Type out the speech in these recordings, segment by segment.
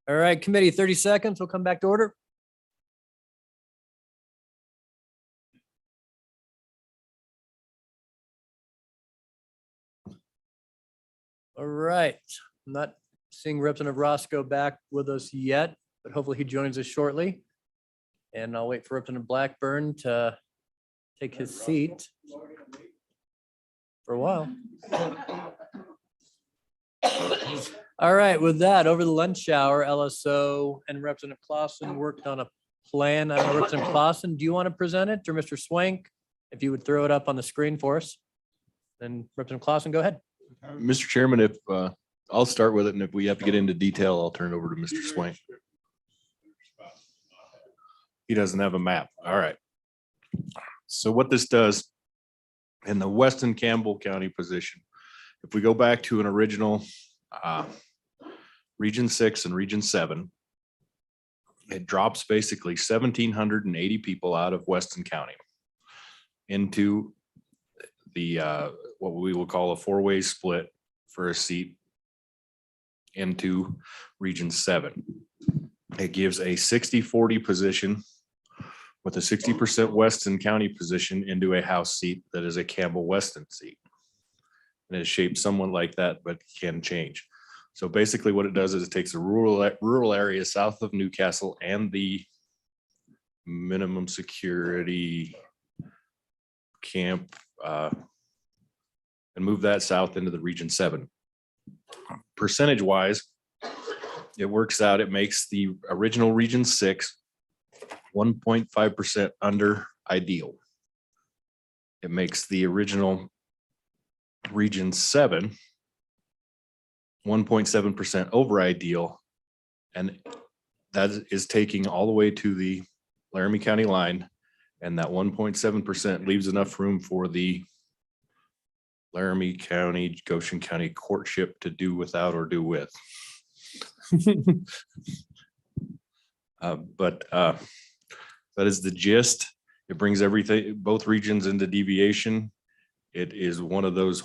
All right, committee, 30 seconds. We'll come back to order. All right, I'm not seeing Representative Roscoe back with us yet, but hopefully he joins us shortly. And I'll wait for Representative Blackburn to take his seat for a while. All right, with that, over the lunch hour, LSO and Representative Clausen worked on a plan. I don't know, Representative Clausen, do you want to present it, or Mr. Swank? If you would throw it up on the screen for us. Then Representative Clausen, go ahead. Mr. Chairman, if I'll start with it, and if we have to get into detail, I'll turn it over to Mr. Swank. He doesn't have a map. All right. So what this does in the Weston Campbell County position, if we go back to an original Region 6 and Region 7, it drops basically 1,780 people out of Weston County into the what we will call a four-way split for a seat into Region 7. It gives a 60-40 position with a 60% Weston County position into a House seat that is a Campbell Weston seat. And it's shaped somewhat like that, but can change. So basically what it does is it takes a rural area south of Newcastle and the minimum security camp and move that south into the Region 7. Percentage wise, it works out, it makes the original Region 6 1.5% under ideal. It makes the original Region 7 1.7% over ideal, and that is taking all the way to the Laramie County line, and that 1.7% leaves enough room for the Laramie County, Goshen County courtship to do without or do with. But that is the gist. It brings everything, both regions into deviation. It is one of those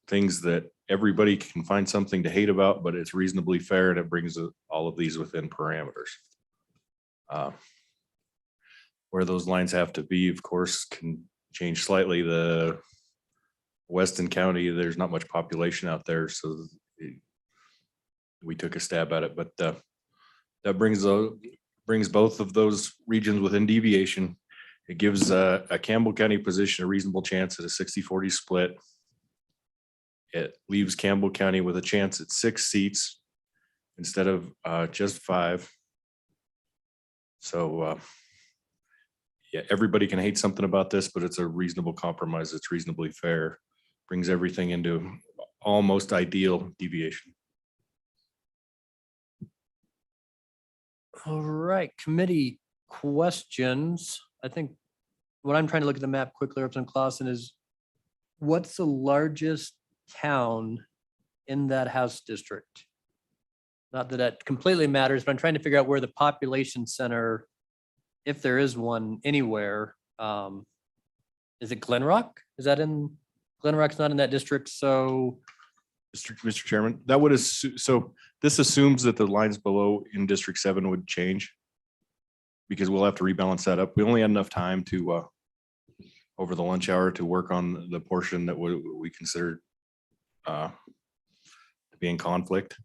things that everybody can find something to hate about, but it's reasonably fair, and it brings all of these within parameters. Where those lines have to be, of course, can change slightly. The Weston County, there's not much population out there, so we took a stab at it, but that brings both of those regions within deviation. It gives a Campbell County position a reasonable chance at a 60-40 split. It leaves Campbell County with a chance at 6 seats instead of just 5. So yeah, everybody can hate something about this, but it's a reasonable compromise. It's reasonably fair. Brings everything into almost ideal deviation. All right, committee questions. I think what I'm trying to look at the map quickly, Representative Clausen, is what's the largest town in that House district? Not that that completely matters, but I'm trying to figure out where the population center, if there is one anywhere, is it Glen Rock? Is that in, Glen Rock's not in that district, so. Mr. Chairman, that would so this assumes that the lines below in District 7 would change, because we'll have to rebalance that up. We only had enough time to over the lunch hour to work on the portion that we considered to be in conflict.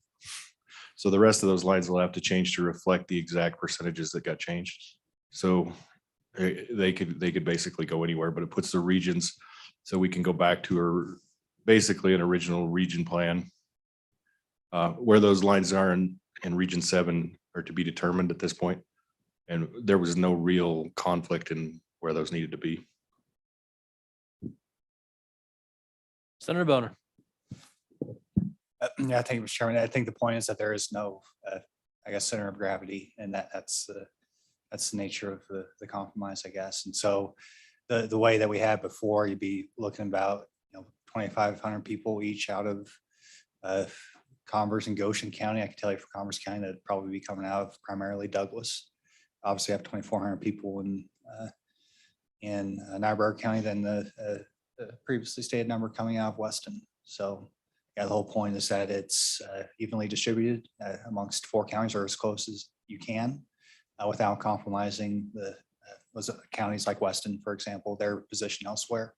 So the rest of those lines will have to change to reflect the exact percentages that got changed. So they could basically go anywhere, but it puts the regions so we can go back to basically an original region plan. Where those lines are in Region 7 are to be determined at this point. And there was no real conflict in where those needed to be. Senator Boner. Yeah, thank you, Mr. Chairman. I think the point is that there is no, I guess, center of gravity, and that's the nature of the compromise, I guess. And so the way that we had before, you'd be looking about 2,500 people each out of Converse and Goshen County. I can tell you for Converse County, that'd probably be coming out of primarily Douglas. Obviously, I have 2,400 people in Niobrara County than the previously stated number coming out of Weston. So yeah, the whole point is that it's evenly distributed amongst 4 counties or as close as you can without compromising the counties like Weston, for example, their position elsewhere.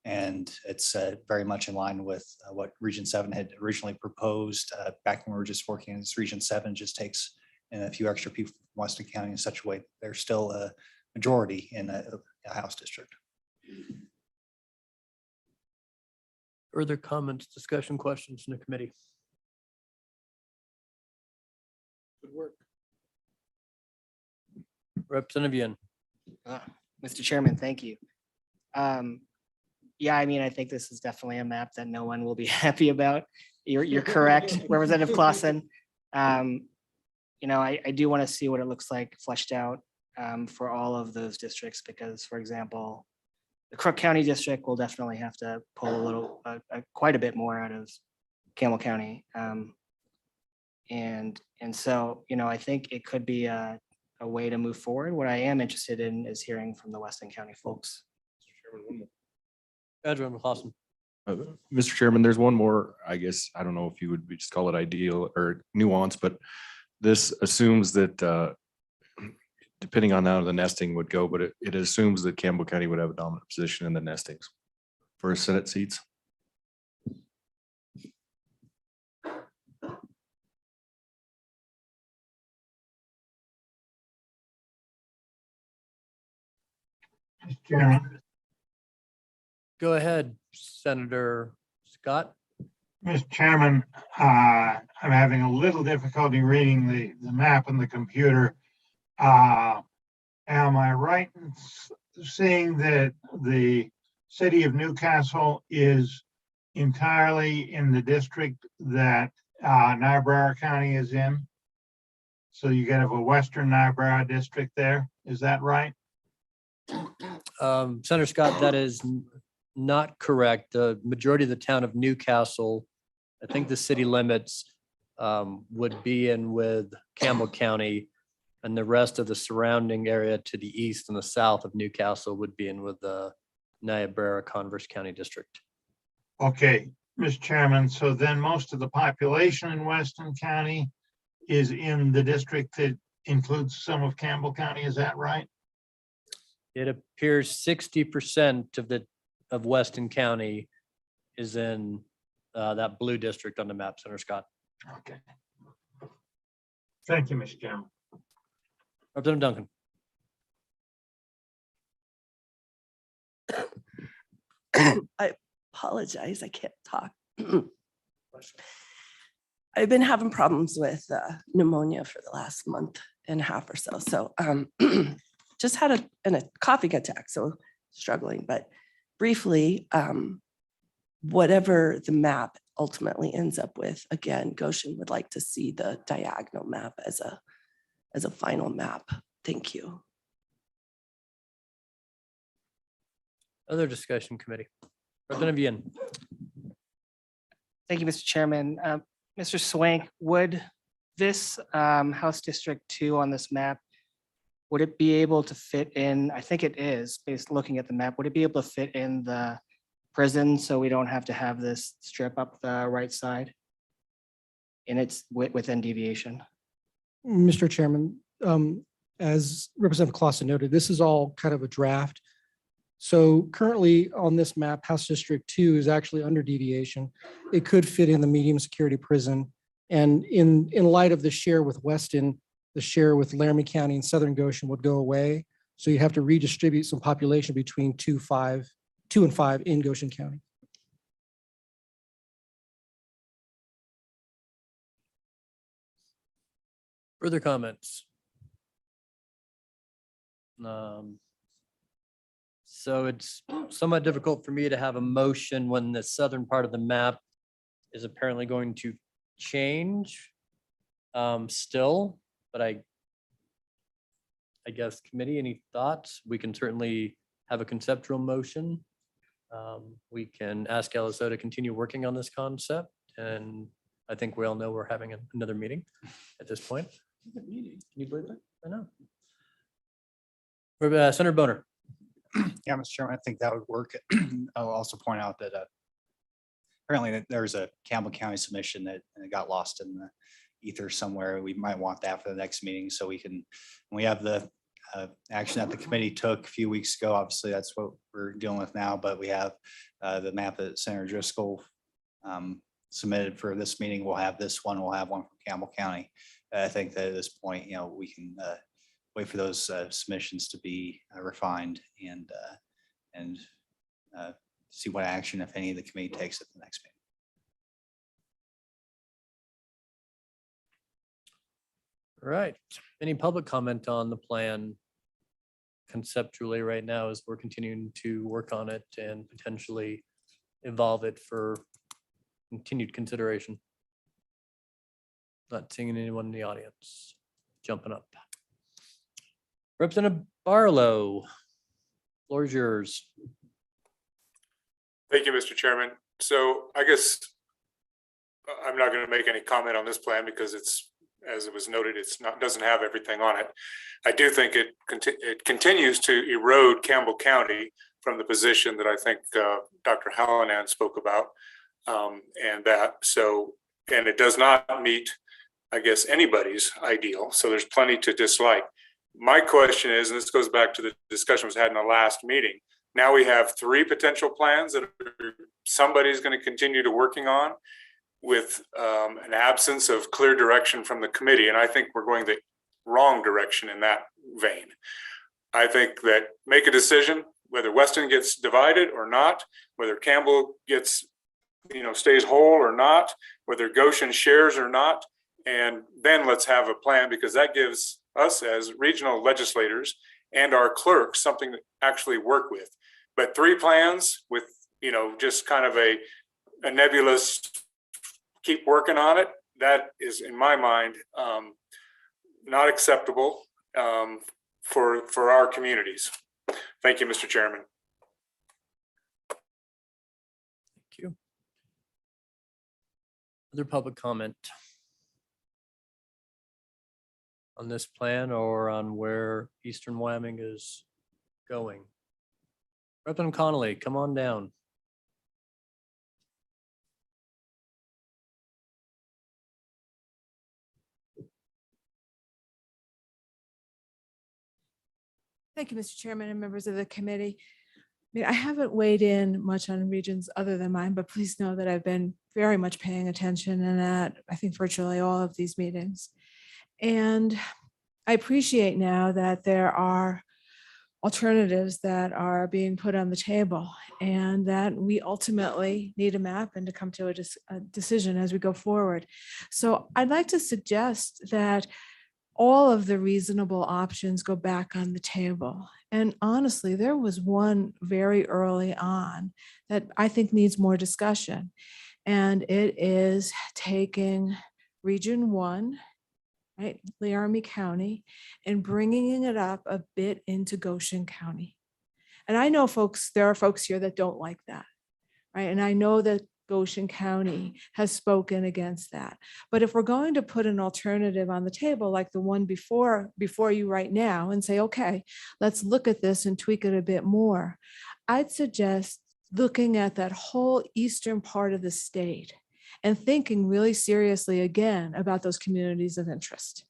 And it's very much in line with what Region 7 had originally proposed back when we were just working as Region 7 just takes in a few extra people from Weston County in such a way there's still a majority in a House district. Further comments, discussion, questions in the committee? Good work. Representative Yin. Mr. Chairman, thank you. Yeah, I mean, I think this is definitely a map that no one will be happy about. You're correct, Representative Clausen. You know, I do want to see what it looks like fleshed out for all of those districts, because, for example, the Crook County district will definitely have to pull a little, quite a bit more out of Campbell County. And so, you know, I think it could be a way to move forward. What I am interested in is hearing from the Weston County folks. Clausen. Mr. Chairman, there's one more, I guess, I don't know if you would just call it ideal or nuance, but this assumes that depending on how the nesting would go, but it assumes that Campbell County would have a dominant position in the nestings for Senate seats. Mr. Chairman, Go ahead, Senator Scott. Mr. Chairman, I'm having a little difficulty reading the map on the computer. Am I right in seeing that the city of Newcastle is entirely in the district that Niobrara County is in? So you have a Western Niobrara district there, is that right? Senator Scott, that is not correct. The majority of the town of Newcastle, I think the city limits would be in with Campbell County, and the rest of the surrounding area to the east and the south of Newcastle would be in with the Niobrara Converse County District. Okay, Mr. Chairman, so then most of the population in Weston County is in the district that includes some of Campbell County, is that right? It appears 60% of Weston County is in that blue district on the map, Senator Scott. Okay. Thank you, Mr. Chairman. Representative Duncan. I apologize, I can't talk. I've been having problems with pneumonia for the last month and a half or so. So just had a coughing attack, so struggling. But briefly, whatever the map ultimately ends up with, again, Goshen would like to see the diagonal map as a final map. Thank you. Other discussion committee. Representative Yin. Thank you, Mr. Chairman. Mr. Swank, would this House District 2 on this map, would it be able to fit in, I think it is, based looking at the map, would it be able to fit in the prison so we don't have to have this strip up the right side? And it's within deviation. Mr. Chairman, as Representative Clausen noted, this is all kind of a draft. So currently on this map, House District 2 is actually under deviation. It could fit in the medium security prison. And in light of the share with Weston, the share with Laramie County and Southern Goshen would go away. So you have to redistribute some population between 2 and 5 in Goshen County. Further comments? So it's somewhat difficult for me to have a motion when the southern part of the map is apparently going to change still, but I guess committee, any thoughts? We can certainly have a conceptual motion. We can ask LSO to continue working on this concept, and I think we all know we're having another meeting at this point. Can you believe that? I know. Senator Boner. Yeah, Mr. Chairman, I think that would work. I'll also point out that apparently there's a Campbell County submission that got lost in the ether somewhere. We might want that for the next meeting so we have the action that the committee took a few weeks ago. Obviously, that's what we're dealing with now, but we have the map that Senator Driscoll submitted for this meeting. We'll have this one. We'll have one from Campbell County. I think that at this point, we can wait for those submissions to be refined and see what action, if any, the committee takes at the next meeting. All right. Any public comment on the plan conceptually right now as we're continuing to work on it and potentially evolve it for continued consideration? Not seeing anyone in the audience jumping up. Representative Barlow, floor is yours. Thank you, Mr. Chairman. So I guess I'm not going to make any comment on this plan because it's, as it was noted, doesn't have everything on it. I do think it continues to erode Campbell County from the position that I think Dr. Hallinan spoke about, and it does not meet, I guess, anybody's ideal. So there's plenty to dislike. My question is, and this goes back to the discussion was had in the last meeting. Now we have 3 potential plans that somebody's going to continue to working on with an absence of clear direction from the committee. And I think we're going the wrong direction in that vein. I think that make a decision, whether Weston gets divided or not, whether Campbell gets, stays whole or not, whether Goshen shares or not, and then let's have a plan, because that gives us as regional legislators and our clerks something to actually work with. But 3 plans with, just kind of a nebulous, keep working on it, that is, in my mind, not acceptable for our communities. Thank you, Mr. Chairman. Thank you. Other public comment on this plan or on where Eastern Wyoming is going? Representative Connolly, come on down. Thank you, Mr. Chairman and members of the committee. I haven't weighed in much on regions other than mine, but please know that I've been very much paying attention and at, I think, virtually all of these meetings. And I appreciate now that there are alternatives that are being put on the table and that we ultimately need a map and to come to a decision as we go forward. So I'd like to suggest that all of the reasonable options go back on the table. And honestly, there was one very early on that I think needs more discussion. And it is taking Region 1, right, Laramie County, and bringing it up a bit into Goshen County. And I know there are folks here that don't like that, right? And I know that Goshen County has spoken against that. But if we're going to put an alternative on the table, like the one before you right now, and say, okay, let's look at this and tweak it a bit more, I'd suggest looking at that whole eastern part of the state and thinking really seriously again about those communities of interest,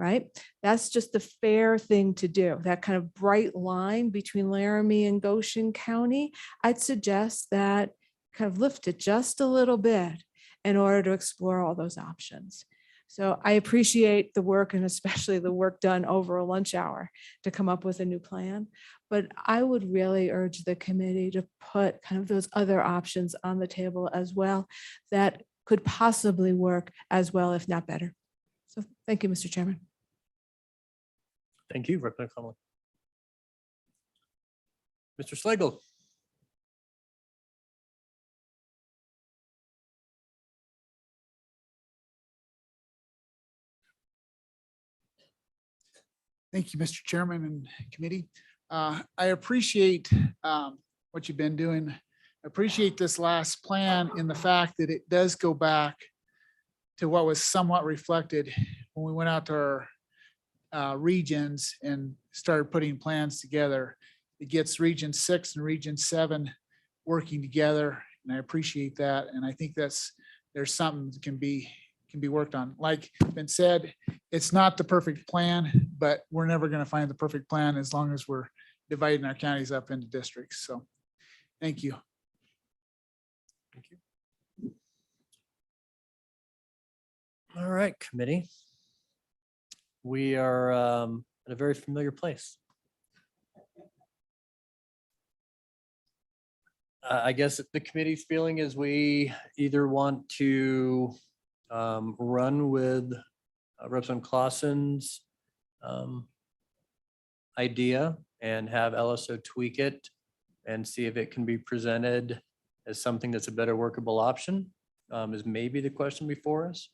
right? That's just the fair thing to do. That kind of bright line between Laramie and Goshen County, I'd suggest that kind of lift it just a little bit in order to explore all those options. So I appreciate the work and especially the work done over a lunch hour to come up with a new plan. But I would really urge the committee to put kind of those other options on the table as well that could possibly work as well, if not better. So thank you, Mr. Chairman. Thank you, Representative Connolly. Mr. Slagle. Thank you, Mr. Chairman and committee. I appreciate what you've been doing. I appreciate this last plan in the fact that it does go back to what was somewhat reflected when we went out to our regions and started putting plans together. It gets Region 6 and Region 7 working together And I appreciate that. And I think there's something that can be worked on. Like been said, it's not the perfect plan, but we're never going to find the perfect plan as long as we're dividing our counties up into districts. So thank you. All right, committee. We are at a very familiar place. I guess the committee's feeling is we either want to run with Representative Clausen's idea and have LSO tweak it and see if it can be presented as something that's a better workable option, is maybe the question before us.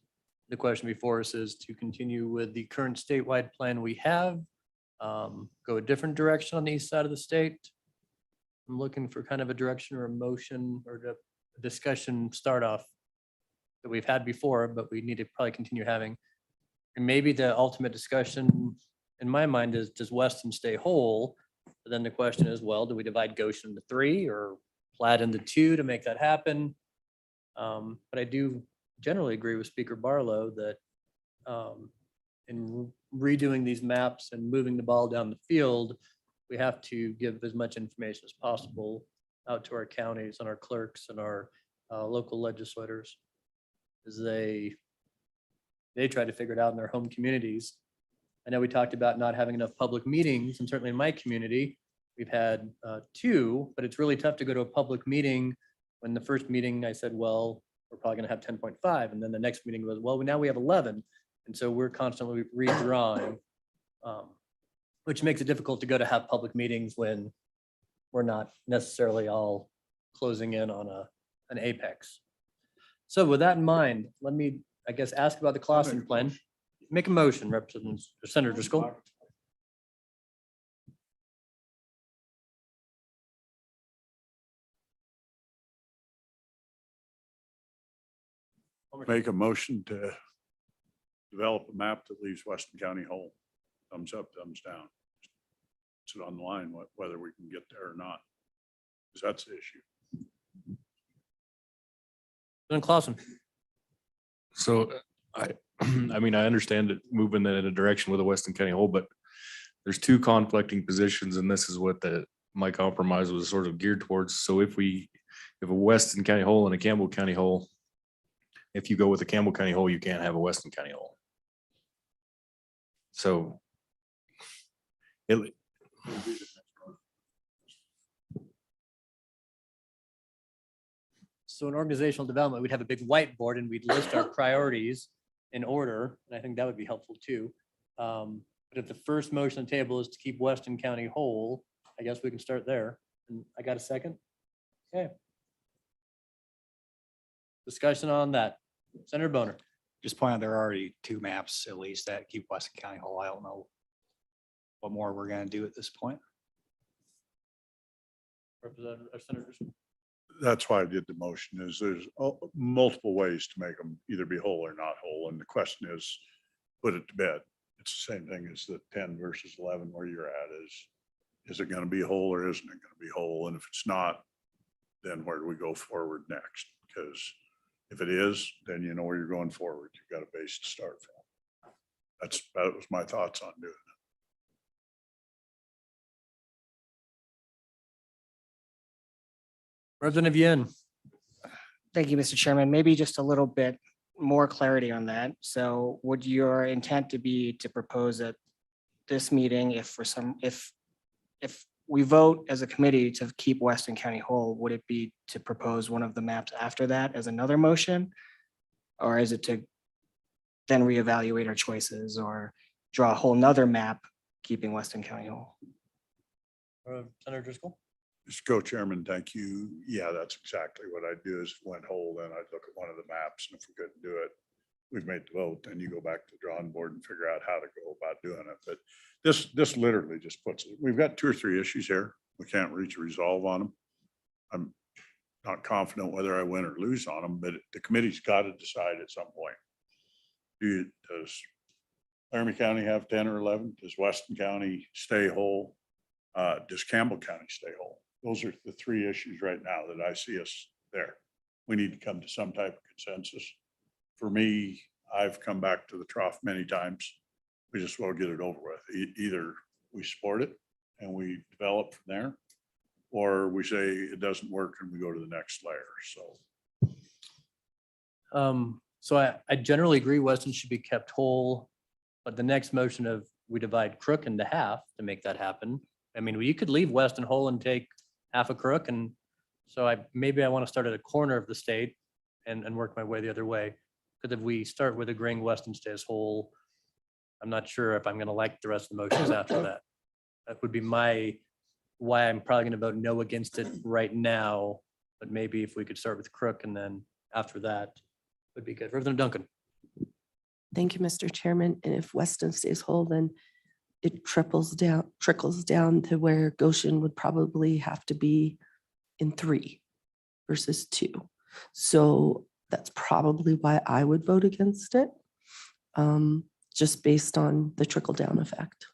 The question before us is to continue with the current statewide plan we have, go a different direction on the east side of the state. I'm looking for kind of a direction or a motion or a discussion start off that we've had before, but we need to probably continue having. And maybe the ultimate discussion in my mind is, does Weston stay whole? But then the question is, well, do we divide Goshen into 3 or Platte into 2 to make that happen? But I do generally agree with Speaker Barlow that in redoing these maps and moving the ball down the field, we have to give as much information as possible out to our counties and our clerks and our local legislators as they try to figure it out in their home communities. I know we talked about not having enough public meetings, and certainly in my community, we've had 2, but it's really tough to go to a public meeting when the first meeting I said, well, we're probably gonna have 10.5. And then the next meeting was, well, now we have 11. And so we're constantly redrawing, which makes it difficult to go to have public meetings when we're not necessarily all closing in on an apex. So with that in mind, let me, I guess, ask about the Clausen plan. Make a motion, Representative Senator Driscoll. Make a motion to develop a map that leaves Weston County whole. Thumbs up, thumbs down. It's on the line, whether we can get there or not. Because that's the issue. Then Clausen. So I mean, I understand it moving in a direction with a Weston County whole, but there's 2 conflicting positions, and this is what my compromise was sort of geared towards. So if a Weston County whole and a Campbell County whole, if you go with a Campbell County whole, you can't have a Weston County whole. So So in organizational development, we'd have a big whiteboard and we'd list our priorities in order, and I think that would be helpful too. But if the first motion on the table is to keep Weston County whole, I guess we can start there. And I got a second? Okay. Discussion on that. Senator Boner. Just point out there are already 2 maps at least that keep Weston County whole. I don't know what more we're gonna do at this point. Representative Senator Driscoll. That's why I did the motion is there's multiple ways to make them either be whole or not whole. And the question is, put it to bed. It's the same thing as the 10 versus 11 where you're at is it going to be whole or isn't it going to be whole? And if it's not, then where do we go forward next? Because if it is, then you know where you're going forward. You've got a base to start from. That was my thoughts on doing it. Representative Yen. Thank you, Mr. Chairman. Maybe just a little bit more clarity on that. So would your intent to be to propose at this meeting, if we vote as a committee to keep Weston County whole, would it be to propose one of the maps after that as another motion? Or is it to then reevaluate our choices or draw a whole nother map, keeping Weston County whole? Senator Driscoll. Mr. Co-Chairman, thank you. Yeah, that's exactly what I'd do is went whole, then I'd look at one of the maps, and if we couldn't do it, we've made the vote, then you go back to the drawing board and figure out how to go about doing it. But this literally just puts it, we've got 2 or 3 issues here. We can't reach a resolve on them. I'm not confident whether I win or lose on them, but the committee's got to decide at some point. Does Laramie County have 10 or 11? Does Weston County stay whole? Does Campbell County stay whole? Those are the 3 issues right now that I see us there. We need to come to some type of consensus. For me, I've come back to the trough many times. We just want to get it over with. Either we support it and we develop from there, or we say it doesn't work and we go to the next layer. So I generally agree Weston should be kept whole, but the next motion of we divide Crook into half to make that happen. I mean, you could leave Weston whole and take half a Crook, and so maybe I want to start at a corner of the state and work my way the other way. Because if we start with agreeing Weston stays whole, I'm not sure if I'm going to like the rest of the motions after that. That would be why I'm probably going to vote no against it right now. But maybe if we could start with Crook and then after that would be good. Representative Duncan. Thank you, Mr. Chairman. And if Weston stays whole, then it trickles down to where Goshen would probably have to be in 3 versus 2. So that's probably why I would vote against it, just based on the trickle down effect.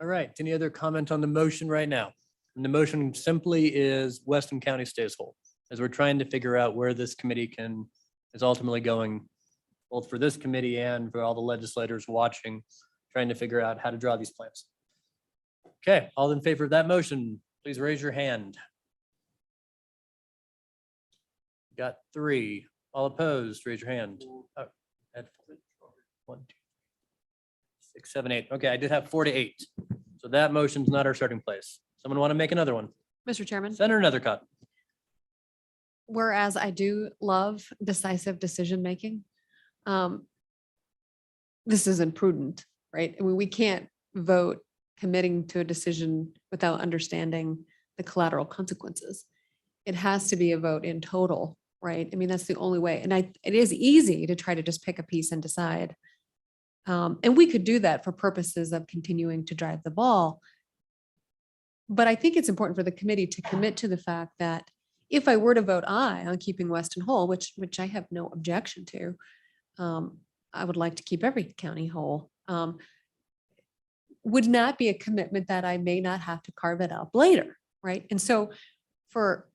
All right, any other comment on the motion right now? And the motion simply is Weston County stays whole, as we're trying to figure out where this committee is ultimately going, both for this committee and for all the legislators watching, trying to figure out how to draw these plans. Okay, all in favor of that motion, please raise your hand. Got 3. All opposed, raise your hand. Oh, had 1, 2, 6, 7, 8. Okay, I did have 4 to 8. So that motion's not our starting place. Someone want to make another one? Mr. Chairman, Senator Nethercott. whereas I do love decisive decision-making, this isn't prudent, right? I mean, we can't vote committing to a decision without understanding the collateral consequences. It has to be a vote in total, right? I mean, that's the only way. And it is easy to try to just pick a piece and decide. And we could do that for purposes of continuing to drive the ball. But I think it's important for the committee to commit to the fact that if I were to vote aye on keeping Weston whole, which I have no objection to, I would like to keep every county whole, would not be a commitment that I may not have to carve it up later, right? And so for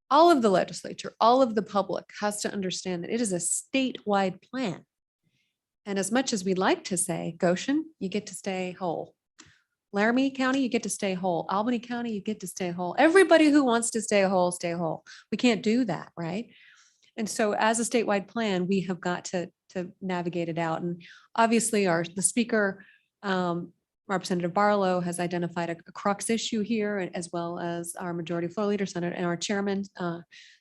all of the legislature, all of the public has to understand that it is a statewide plan. And as much as we'd like to say, Goshen, you get to stay whole. Laramie County, you get to stay whole. Albany County, you get to stay whole. Everybody who wants to stay whole, stay whole. We can't do that, right? And so as a statewide plan, we have got to navigate it out. And obviously the speaker, Representative Barlow, has identified a crux issue here, as well as our majority floor leader, Senator, and our chairman,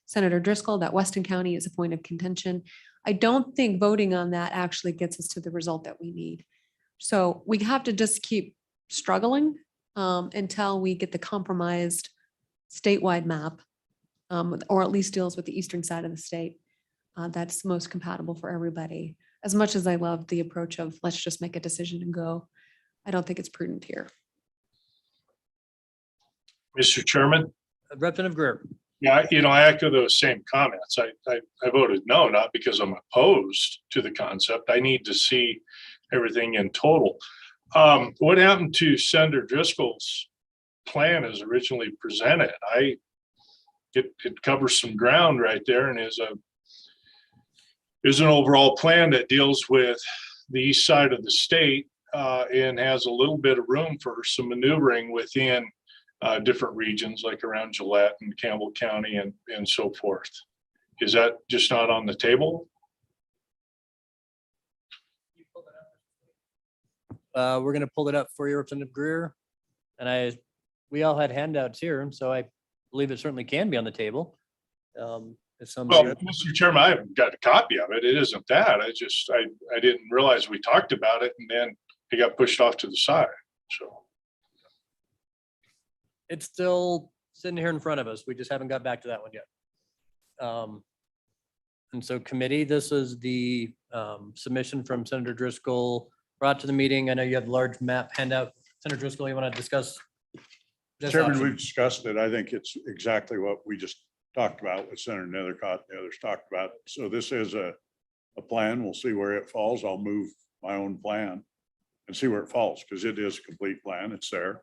Senator Driscoll, that Weston County is a point of contention. I don't think voting on that actually gets us to the result that we need. So we have to just keep struggling until we get the compromised statewide map, or at least deals with the eastern side of the state. That's most compatible for everybody. As much as I love the approach of let's just make a decision and go, I don't think it's prudent here. Mr. Chairman, Representative Greer. yeah, I echo those same comments. I voted no, not because I'm opposed to the concept. I need to see everything in total. What happened to Senator Driscoll's plan as originally presented? It covers some ground right there and is an overall plan that deals with the east side of the state and has a little bit of room for some maneuvering within different regions like around Gillette and Campbell County and so forth. Is that just not on the table? We're going to pull it up for you, Representative Greer. And we all had handouts here, and so I believe it certainly can be on the table. If somebody, Well, Mr. Chairman, I haven't got a copy of it. It isn't that. I didn't realize we talked about it and then it got pushed off to the side. So it's still sitting here in front of us. We just haven't got back to that one yet. And so committee, this is the submission from Senator Driscoll brought to the meeting. I know you have a large map handout. Senator Driscoll, you want to discuss this Chairman, option? we've discussed it. I think it's exactly what we just talked about with Senator Nethercott and the others talked about. So this is a plan. We'll see where it falls. I'll move my own plan and see where it falls because it is a complete plan. It's there.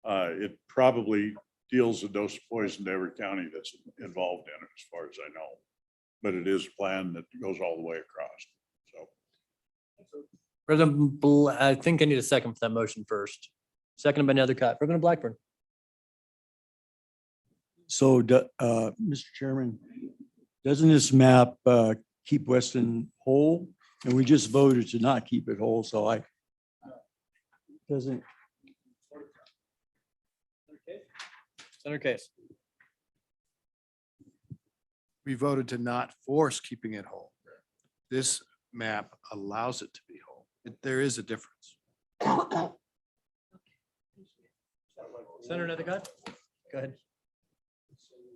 It probably deals a dose of poison to every county that's involved in it, as far as I know. But it is a plan that goes all the way across, so. President, I think I need a second for that motion first. Second by Nethercott. President Blackburn. So, Mr. Chairman, doesn't this map keep Weston whole? And we just voted to not keep it whole, so doesn't. Senator Case. We voted to not force keeping it whole. This map allows it to be whole. There is a difference. Senator Nethercott, go ahead.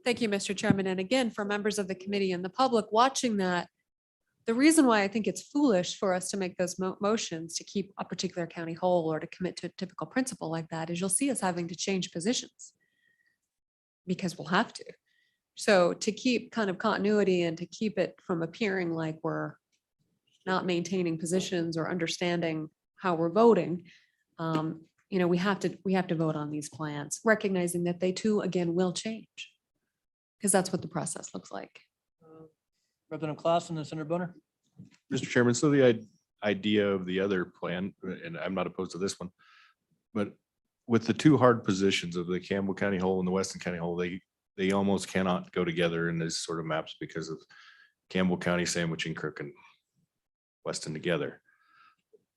Thank you, Mr. Chairman. And again, for members of the committee and the public watching that, the reason why I think it's foolish for us to make those motions to keep a particular county whole or to commit to a typical principle like that is you'll see us having to change positions because we'll have to. So to keep kind of continuity and to keep it from appearing like we're not maintaining positions or understanding how we're voting, we have to vote on these plans, recognizing that they too, again, will change. Because that's what the process looks like. Representative Clausen and Senator Boner. Mr. Chairman, so the idea of the other plan, and I'm not opposed to this one, but with the two hard positions of the Campbell County whole and the Weston County whole, they almost cannot go together in this sort of maps because of Campbell County sandwiching Crook and Weston together.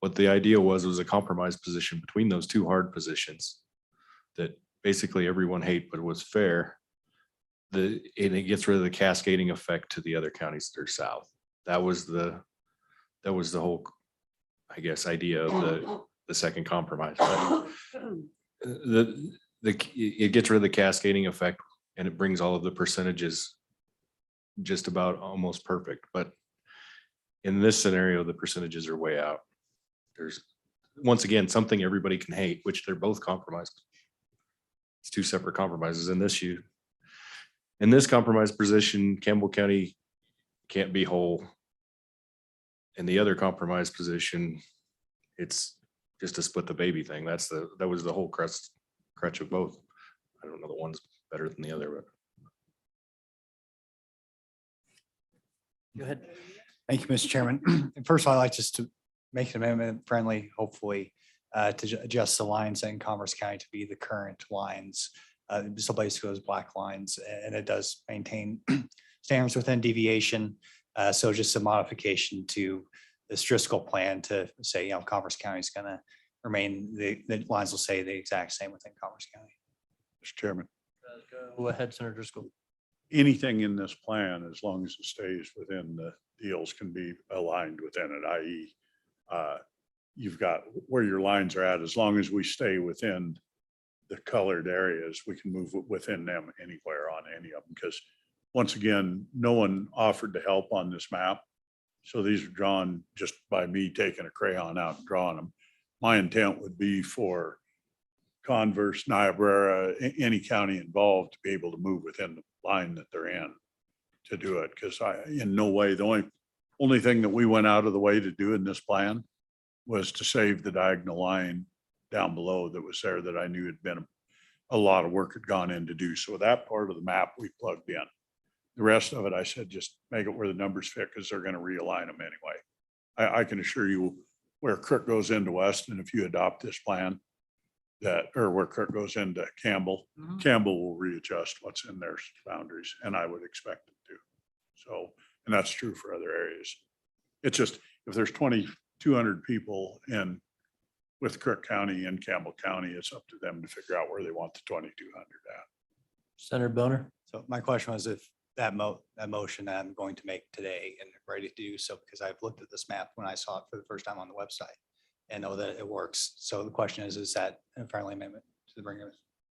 What the idea was a compromise position between those two hard positions that basically everyone hate, but was fair. And it gets rid of the cascading effect to the other counties that are south. That was the whole, I guess, idea of the second compromise. It gets rid of the cascading effect and it brings all of the percentages just about almost perfect. But in this scenario, the percentages are way out. There's, once again, something everybody can hate, which they're both compromised. It's two separate compromises. In this compromise position, Campbell County can't be whole. In the other compromise position, it's just a split the baby thing. That was the whole crutch of both. I don't know, the one's better than the other, but. Go ahead. Thank you, Mr. Chairman. First of all, I'd like just to make an amendment friendly, hopefully, to adjust the lines in Commerce County to be the current lines. So basically those black lines, and it does maintain standards within deviation. So just a modification to this Driscoll plan to say, Commerce County is going to remain, the lines will say the exact same within Commerce County. Mr. Chairman, Go ahead, Senator Driscoll. anything in this plan, as long as it stays within the deals, can be aligned within it, i.e. You've got where your lines are at, as long as we stay within the colored areas, we can move within them anywhere on any of them. Because once again, no one offered to help on this map. So these are drawn just by me taking a crayon out and drawing them. My intent would be for Converse, Niobrara, any county involved to be able to move within the line that they're in to do it. Because in no way, the only thing that we went out of the way to do in this plan was to save the diagonal line down below that was there that I knew had been a lot of work had gone in to do. So that part of the map we plugged in. The rest of it, I said, just make it where the numbers fit because they're going to realign them anyway. I can assure you where Crook goes into Weston, if you adopt this plan, or where Crook goes into Campbell, Campbell will readjust what's in their boundaries, and I would expect it to. So, and that's true for other areas. It's just, if there's 2,200 people with Crook County and Campbell County, it's up to them to figure out where they want the 2,200 at. Senator Boner. So my question was if that motion that I'm going to make today and ready to do so, because I've looked at this map when I saw it for the first time on the website and know that it works. So the question is that a friendly amendment to the bringer?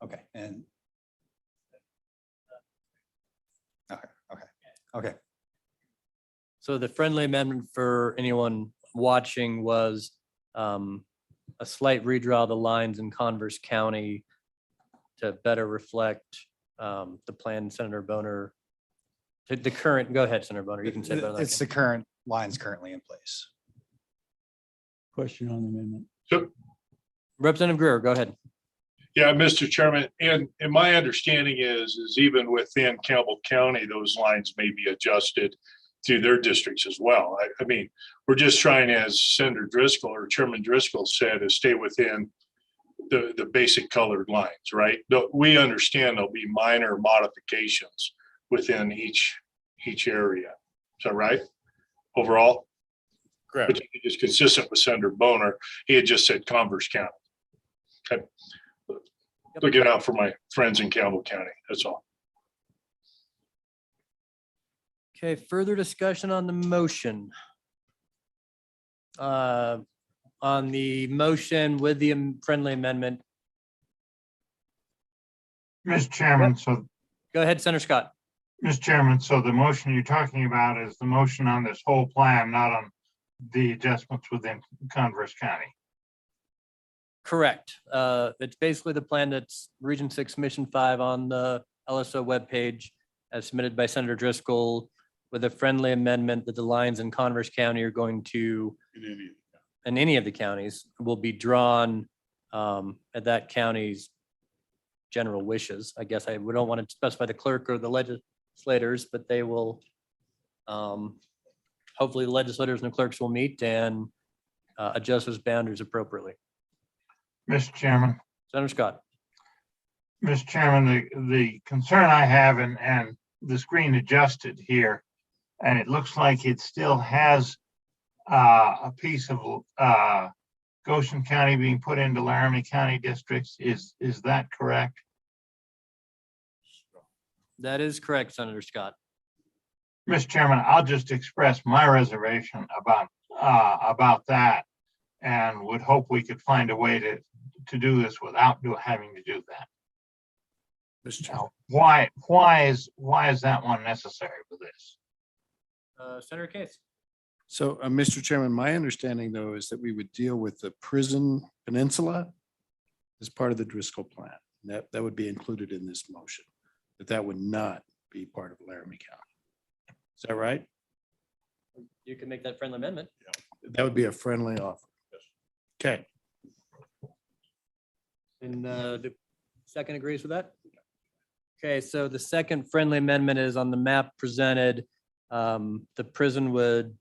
Okay. And okay. So the friendly amendment for anyone watching was a slight redraw of the lines in Converse County to better reflect the plan Senator Boner, the current, go ahead, Senator Boner, you can say better than I It's can. the current lines currently in place. Question on the amendment. So, Representative Greer, go ahead. Yeah, Mr. Chairman, and my understanding is even within Campbell County, those lines may be adjusted to their districts as well. I mean, we're just trying, as Senator Driscoll or Chairman Driscoll said, to stay within the basic colored lines, right? We understand there'll be minor modifications within each area. Is that right? Overall? Correct. Which is consistent with Senator Boner. He had just said Converse County. Okay. Looking out for my friends in Campbell County, that's all. Okay, further discussion on the motion. On the motion with the friendly amendment. Mr. Chairman, so, Go ahead, Senator Scott. Mr. Chairman, so the motion you're talking about is the motion on this whole plan, not on the adjustments within Converse County. Correct. It's basically the plan that's Region 6, Mission 5 on the LSO webpage as submitted by Senator Driscoll with a friendly amendment that the lines in Converse County are going to, in any of the counties, will be drawn at that county's general wishes. I guess we don't want to specify the clerk or the legislators, but they will, hopefully the legislators and the clerks will meet and adjust those boundaries appropriately. Mr. Chairman. Senator Scott. Mr. Chairman, the concern I have, and the screen adjusted here, and it looks like it still has a piece of Goshen County being put into Laramie County districts. Is that correct? That is correct, Senator Scott. Mr. Chairman, I'll just express my reservation about that, and would hope we could find a way to do this without having to do that. Mr. Chairman. Why is that one necessary for this? Senator Case. So, Mr. Chairman, my understanding though is that we would deal with the prison peninsula as part of the Driscoll plan. That would be included in this motion, that would not be part of Laramie County. Is that right? You can make that friendly amendment. That would be a friendly offer. Okay. And the second agrees with that? Okay, so the second friendly amendment is on the map presented. The prison would,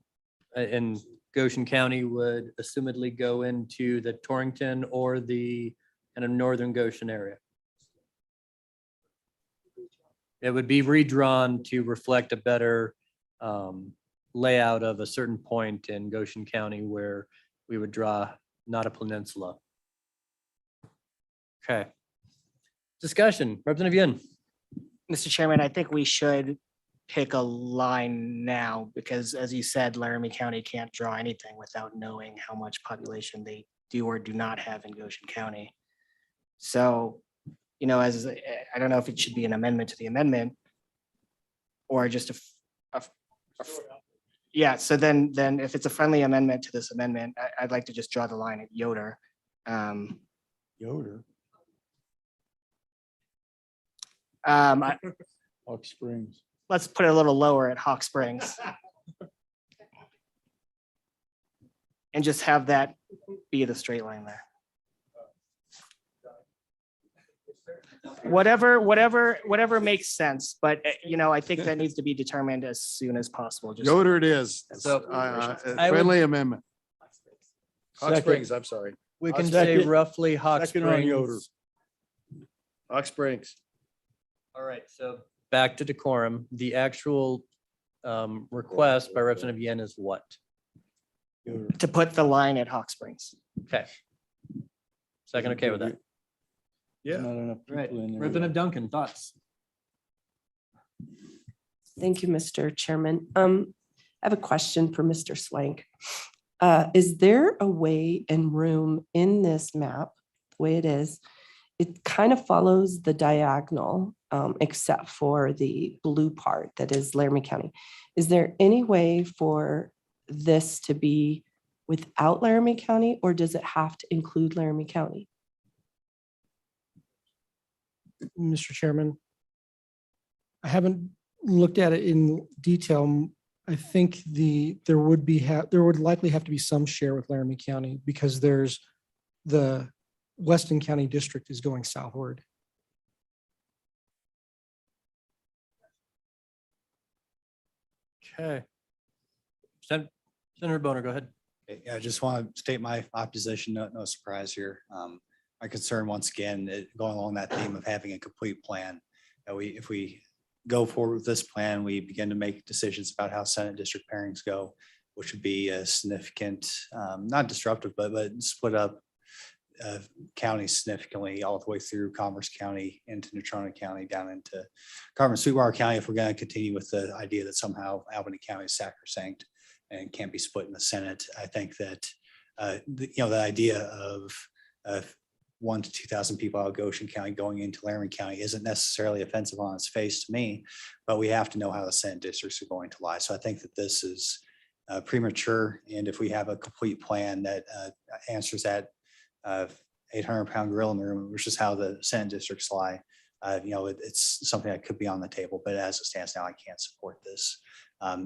in Goshen County, would assumedly go into the Torrington or the kind of northern Goshen area. It would be redrawn to reflect a better layout of a certain point in Goshen County where we would draw not a peninsula. Okay. Discussion, Representative Yin. Mr. Chairman, I think we should pick a line now because as you said, Laramie County can't draw anything without knowing how much population they do or do not have in Goshen County. So, you know, as I don't know if it should be an amendment to the amendment or just yeah. So then if it's a friendly amendment to this amendment, I'd like to just draw the line at Yoder. Yoder, Hawk Springs. Let's put it a little lower at Hawk Springs. And just have that be the straight line there. Whatever makes sense, but you know, I think that needs to be determined as soon as possible. Just Yoder it is. So, Friendly amendment. Hawk Second. Springs, I'm sorry. We can say Second- roughly Hawk second on Yoder. Springs. Hawk Springs. All right, so back to decorum. The actual request by Representative Yen is what? Yoder. to put the line at Hawk Springs. Okay. Second, okay with that? Yeah. Not enough All right, people in there. Representative Duncan, thoughts? Thank you, Mr. Chairman. I have a question for Mr. Swank. Is there a way and room in this map, the way it is, it kind of follows the diagonal, except for the blue part that is Laramie County. Is there any way for this to be without Laramie County, or does it have to include Laramie County? Mr. Chairman, I haven't looked at it in detail. I think there would likely have to be some share with Laramie County because there's the Weston County District is going southward. Okay. Senator Boner, go ahead. Okay, I just want to state my opposition, no surprise here. My concern, once again, going along that theme of having a complete plan. If we go forward with this plan, we begin to make decisions about how Senate district pairings go, which would be a significant, not disruptive, but split up county significantly all the way through Commerce County into Natrona County down into Carmen Sweetwater County. If we're going to continue with the idea that somehow Albany County is sacrosanct and can't be split in the Senate, I think that the idea of 1,000 to 2,000 people out of Goshen County going into Laramie County isn't necessarily offensive on its face to me, but we have to know how the Senate districts are going to lie. So I think that this is premature, and if we have a complete plan that answers that 800-pound gorilla in the room, which is how the Senate districts lie, it's something that could be on the table. But as it stands now, I can't support this.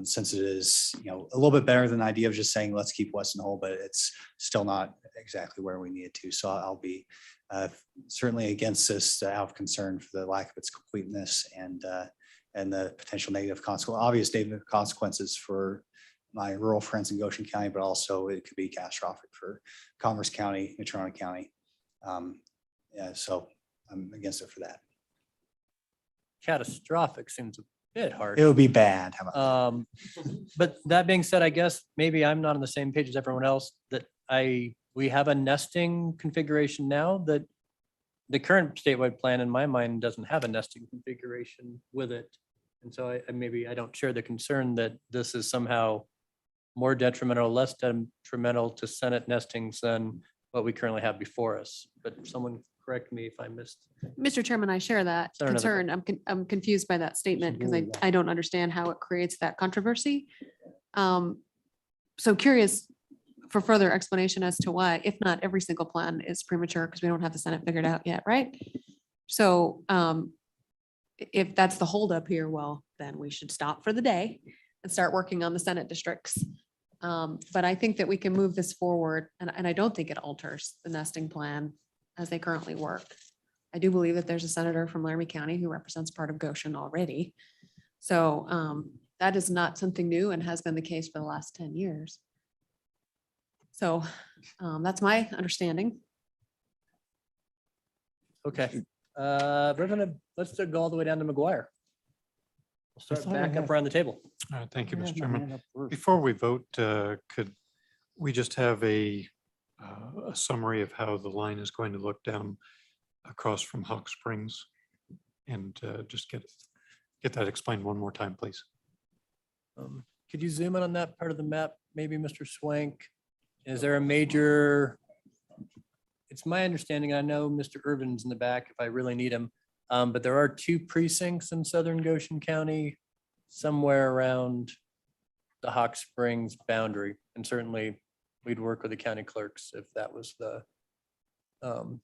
Since it is, a little bit better than the idea of just saying, let's keep Weston whole, but it's still not exactly where we need it to. So I'll be certainly against this out of concern for the lack of its completeness and the potential obvious negative consequences for my rural friends in Goshen County, but also it could be catastrophic for Commerce County, Natrona County. So I'm against it for that. Catastrophic seems a bit harsh. It would be bad. How about But that being said, I guess maybe I'm not on the same page as everyone else, that we have a nesting configuration now that the current statewide plan in my mind doesn't have a nesting configuration with it. And so maybe I don't share the concern that this is somehow more detrimental, less detrimental to Senate nestings than what we currently have before us. But someone correct me if I missed. Mr. Chairman, I share that Is there another concern. I'm confused by that statement because I don't understand how it creates that controversy. So curious for further explanation as to why, if not every single plan is premature because we don't have the Senate figured out yet, right? So if that's the holdup here, well, then we should stop for the day and start working on the Senate districts. But I think that we can move this forward, and I don't think it alters the nesting plan as they currently work. I do believe that there's a senator from Laramie County who represents part of Goshen already. So that is not something new and has been the case for the last 10 years. So that's my understanding. Okay. Let's go all the way down to McGuire. We'll start back up around the table. Thank you, Mr. Chairman. Before we vote, could we just have a summary of how the line is going to look down across from Hawk Springs? And just get that explained one more time, please. Could you zoom in on that part of the map, maybe, Mr. Swank? Is there a major? It's my understanding, I know Mr. Irvin's in the back if I really need him, but there are 2 precincts in southern Goshen County, somewhere around the Hawk Springs boundary. And certainly we'd work with the county clerks if that was the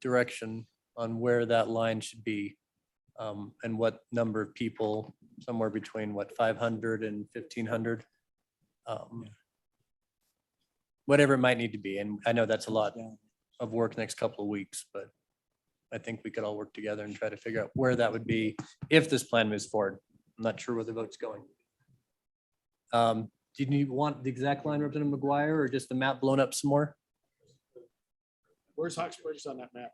direction on where that line should be, and what number of people, somewhere between 500 and 1,500. Whatever it might need to be. And I know that's a lot of work next couple of weeks, but I think we could all work together and try to figure out where that would be if this plan moves forward. I'm not sure where the vote's going. Do you want the exact line, Representative McGuire, or just the map blown up some more? Where's Hawk Springs on that map?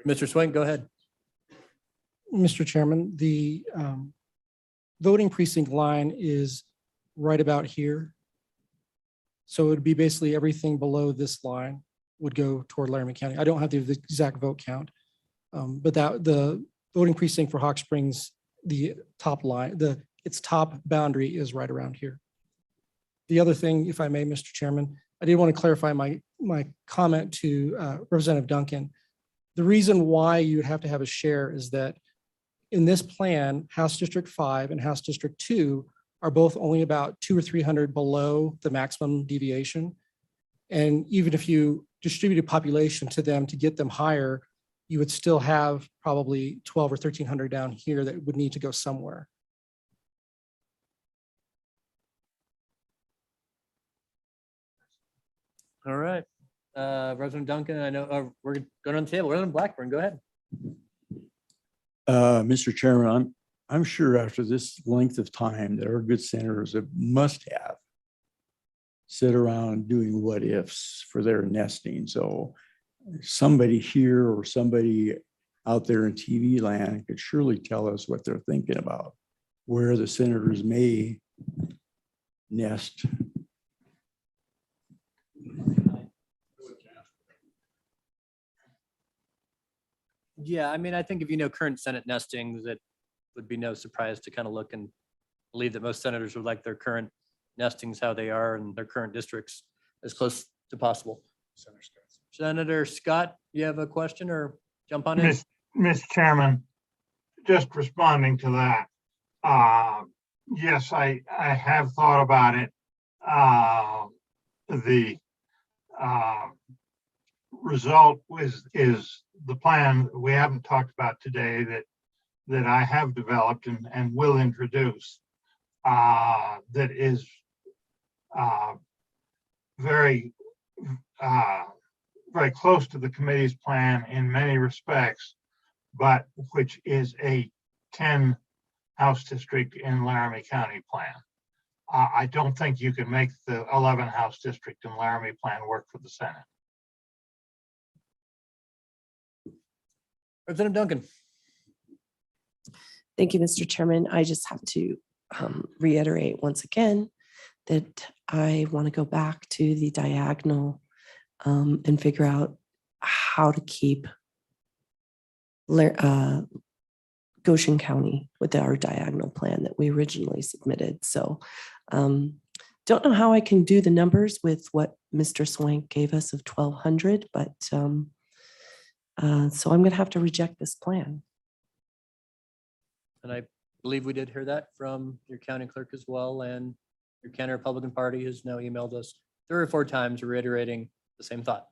Mr. Swank, go ahead. Mr. Chairman, the voting precinct line is right about here. So it would be basically everything below this line would go toward Laramie County. I don't have the exact vote count, but the voting precinct for Hawk Springs, the top line, its top boundary is right around here. The other thing, if I may, Mr. Chairman, I did want to clarify my comment to Representative Duncan. The reason why you would have to have a share is that in this plan, House District 5 and House District 2 are both only about 200 or 300 below the maximum deviation. And even if you distributed population to them to get them higher, you would still have probably 1,200 or 1,300 down here that would need to go somewhere. All right. Representative Duncan, I know, we're going on the table. Representative Blackburn, go ahead. Mr. Chairman, I'm sure after this length of time that our good senators must have sit around doing what ifs for their nesting. So somebody here or somebody out there in TV land could surely tell us what they're thinking about, where the senators may nest. Yeah, I mean, I think if you know current Senate nestings, it would be no surprise to kind of look and believe that most senators would like their current nestings how they are in their current districts as close to possible. Senator Scott, you have a question or jump on in? Mr. Chairman, just responding to that. Yes, I have thought about it. The result is the plan we haven't talked about today that I have developed and will introduce that is very very close to the committee's plan in many respects, but which is a 10 house district in Laramie County plan. I don't think you can make the 11 house district in Laramie plan work for the Senate. Representative Duncan. Thank you, Mr. Chairman. I just have to reiterate once again that I want to go back to the diagonal and figure out how to keep Goshen County with our diagonal plan that we originally submitted. So don't know how I can do the numbers with what Mr. Swank gave us of 1,200, but so I'm going to have to reject this plan. And I believe we did hear that from your county clerk as well. And your county Republican Party has now emailed us 3 or 4 times reiterating the same thought.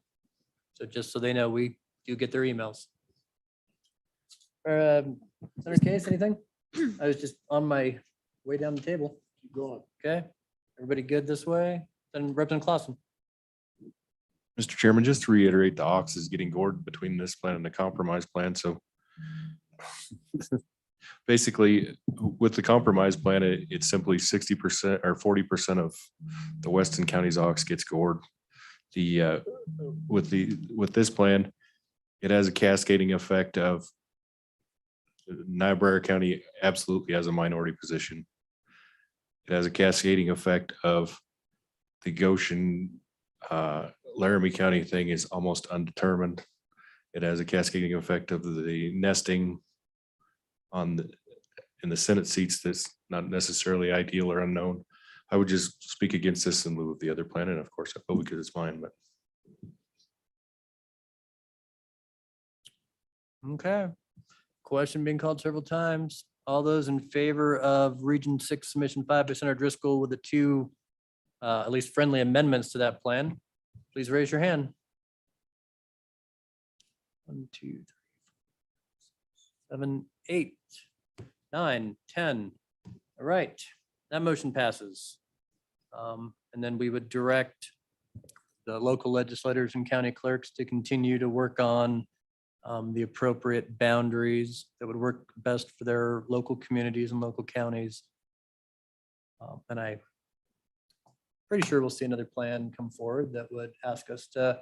So just so they know, we do get their emails. Senator Case, anything? I was just on my way down the table. Keep going. Okay. Everybody good this way? Then Representative Clausen. Mr. Chairman, just to reiterate, the ox is getting gored between this plan and the compromise plan. So basically, with the compromise plan, it's simply 60% or 40% of the Weston County's ox gets gored. With this plan, it has a cascading effect of Niobrara County absolutely has a minority position. It has a cascading effect of the Goshen Laramie County thing is almost undetermined. It has a cascading effect of the nesting in the Senate seats that's not necessarily ideal or unknown. I would just speak against this in lieu of the other plan, and of course I vote because it's mine. But Okay. Question being called several times. All those in favor of Region 6 Submission 5 by Senator Driscoll with the 2 at least friendly amendments to that plan, please raise your hand. 1, 2, 3, 4, 7, 8, 9, 10. All right, that motion passes. And then we would direct the local legislators and county clerks to continue to work on the appropriate boundaries that would work best for their local communities and local counties. And I'm pretty sure we'll see another plan come forward that would ask us to,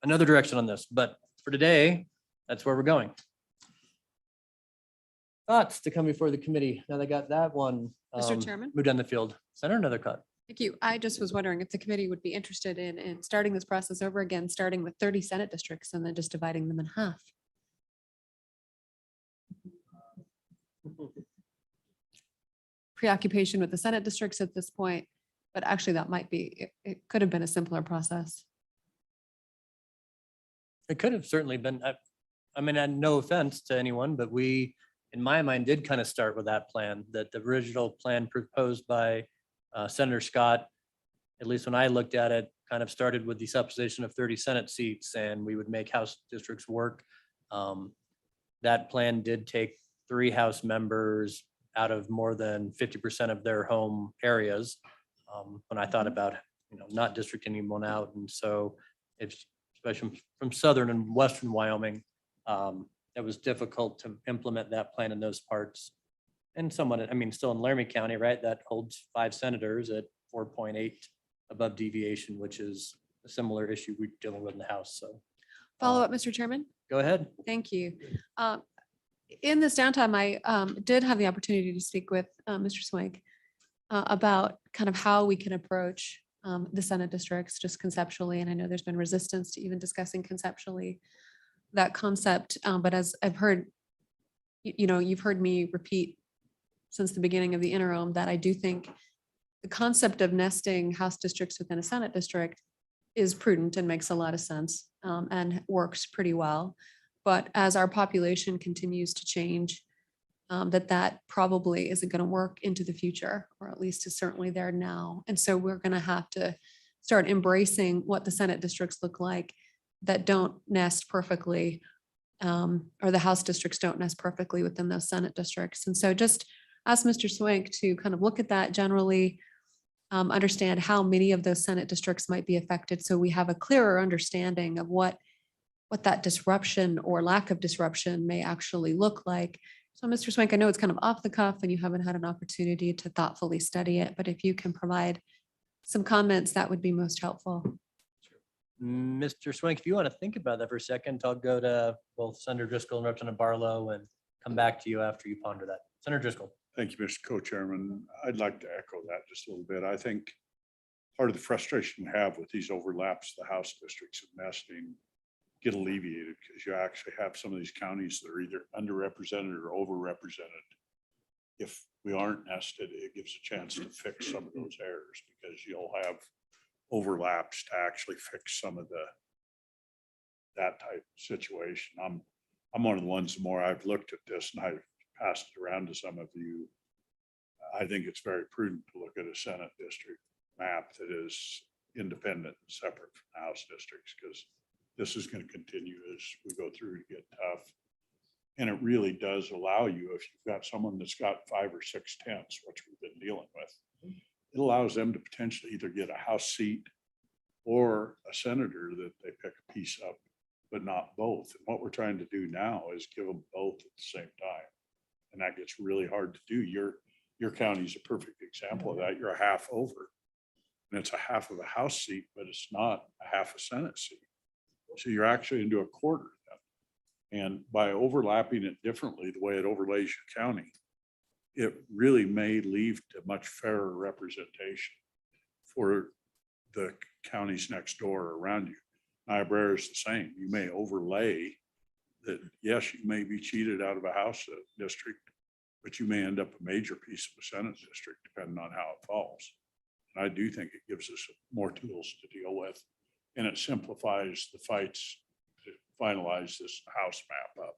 another direction on this. But for today, that's where we're going. Thoughts to come before the committee. Now they got that one. Mr. Chairman? Moved down the field. Senator, another cut. Thank you. I just was wondering if the committee would be interested in starting this process over again, starting with 30 Senate districts and then just dividing them in half. Preoccupation with the Senate districts at this point, but actually that might be, it could have been a simpler process. It could have certainly been, I mean, no offense to anyone, but we, in my mind, did kind of start with that plan, that the original plan proposed by Senator Scott, at least when I looked at it, kind of started with the supposition of 30 Senate seats and we would make House districts work. That plan did take 3 House members out of more than 50% of their home areas. When I thought about not district anyone out. And so it's, especially from southern and western Wyoming, it was difficult to implement that plan in those parts. And somewhat, still in Laramie County, right, that holds 5 senators at 4.8 above deviation, which is a similar issue we're dealing with in the House. So Follow up, Mr. Chairman. go ahead. Thank you. In this downtime, I did have the opportunity to speak with Mr. Swank about kind of how we can approach the Senate districts just conceptually. And I know there's been resistance to even discussing conceptually that concept. But as I've heard, you've heard me repeat since the beginning of the interim that I do think the concept of nesting House districts within a Senate district is prudent and makes a lot of sense and works pretty well. But as our population continues to change, that probably isn't going to work into the future, or at least is certainly there now. And so we're going to have to start embracing what the Senate districts look like that don't nest perfectly, or the House districts don't nest perfectly within those Senate districts. And so just ask Mr. Swank to kind of look at that generally, understand how many of those Senate districts might be affected, so we have a clearer understanding of what that disruption or lack of disruption may actually look like. So Mr. Swank, I know it's kind of off the cuff and you haven't had an opportunity to thoughtfully study it, but if you can provide some comments, that would be most helpful. Mr. Swank, if you want to think about that for a second, I'll go to both Senator Driscoll and Representative Barlow and come back to you after you ponder that. Senator Driscoll. Thank you, Mr. Co-Chairman. I'd like to echo that just a little bit. I think part of the frustration we have with these overlaps, the House districts and nesting, get alleviated because you actually have some of these counties that are either underrepresented or overrepresented. If we aren't nested, it gives a chance to fix some of those errors because you'll have overlaps to actually fix some of that type of situation. I'm one of the ones, the more I've looked at this and I've passed it around to some of you, I think it's very prudent to look at a Senate district map that is independent and separate from the House districts, because this is going to continue as we go through to get tough. And it really does allow you, if you've got someone that's got 5 or 6 tenths, which we've been dealing with, it allows them to potentially either get a House seat or a senator that they pick a piece up, but not both. And what we're trying to do now is give them both at the same time. And that gets really hard to do. Your county is a perfect example of that. You're a half over. And it's a half of a House seat, but it's not a half a Senate seat. So you're actually into a quarter then. And by overlapping it differently, the way it overlays your county, it really may lead to much fairer representation for the counties next door around you. Niobrara is the same. You may overlay that, yes, you may be cheated out of a House district, but you may end up a major piece of a Senate district, depending on how it falls. And I do think it gives us more tools to deal with. And it simplifies the fights to finalize this House map up.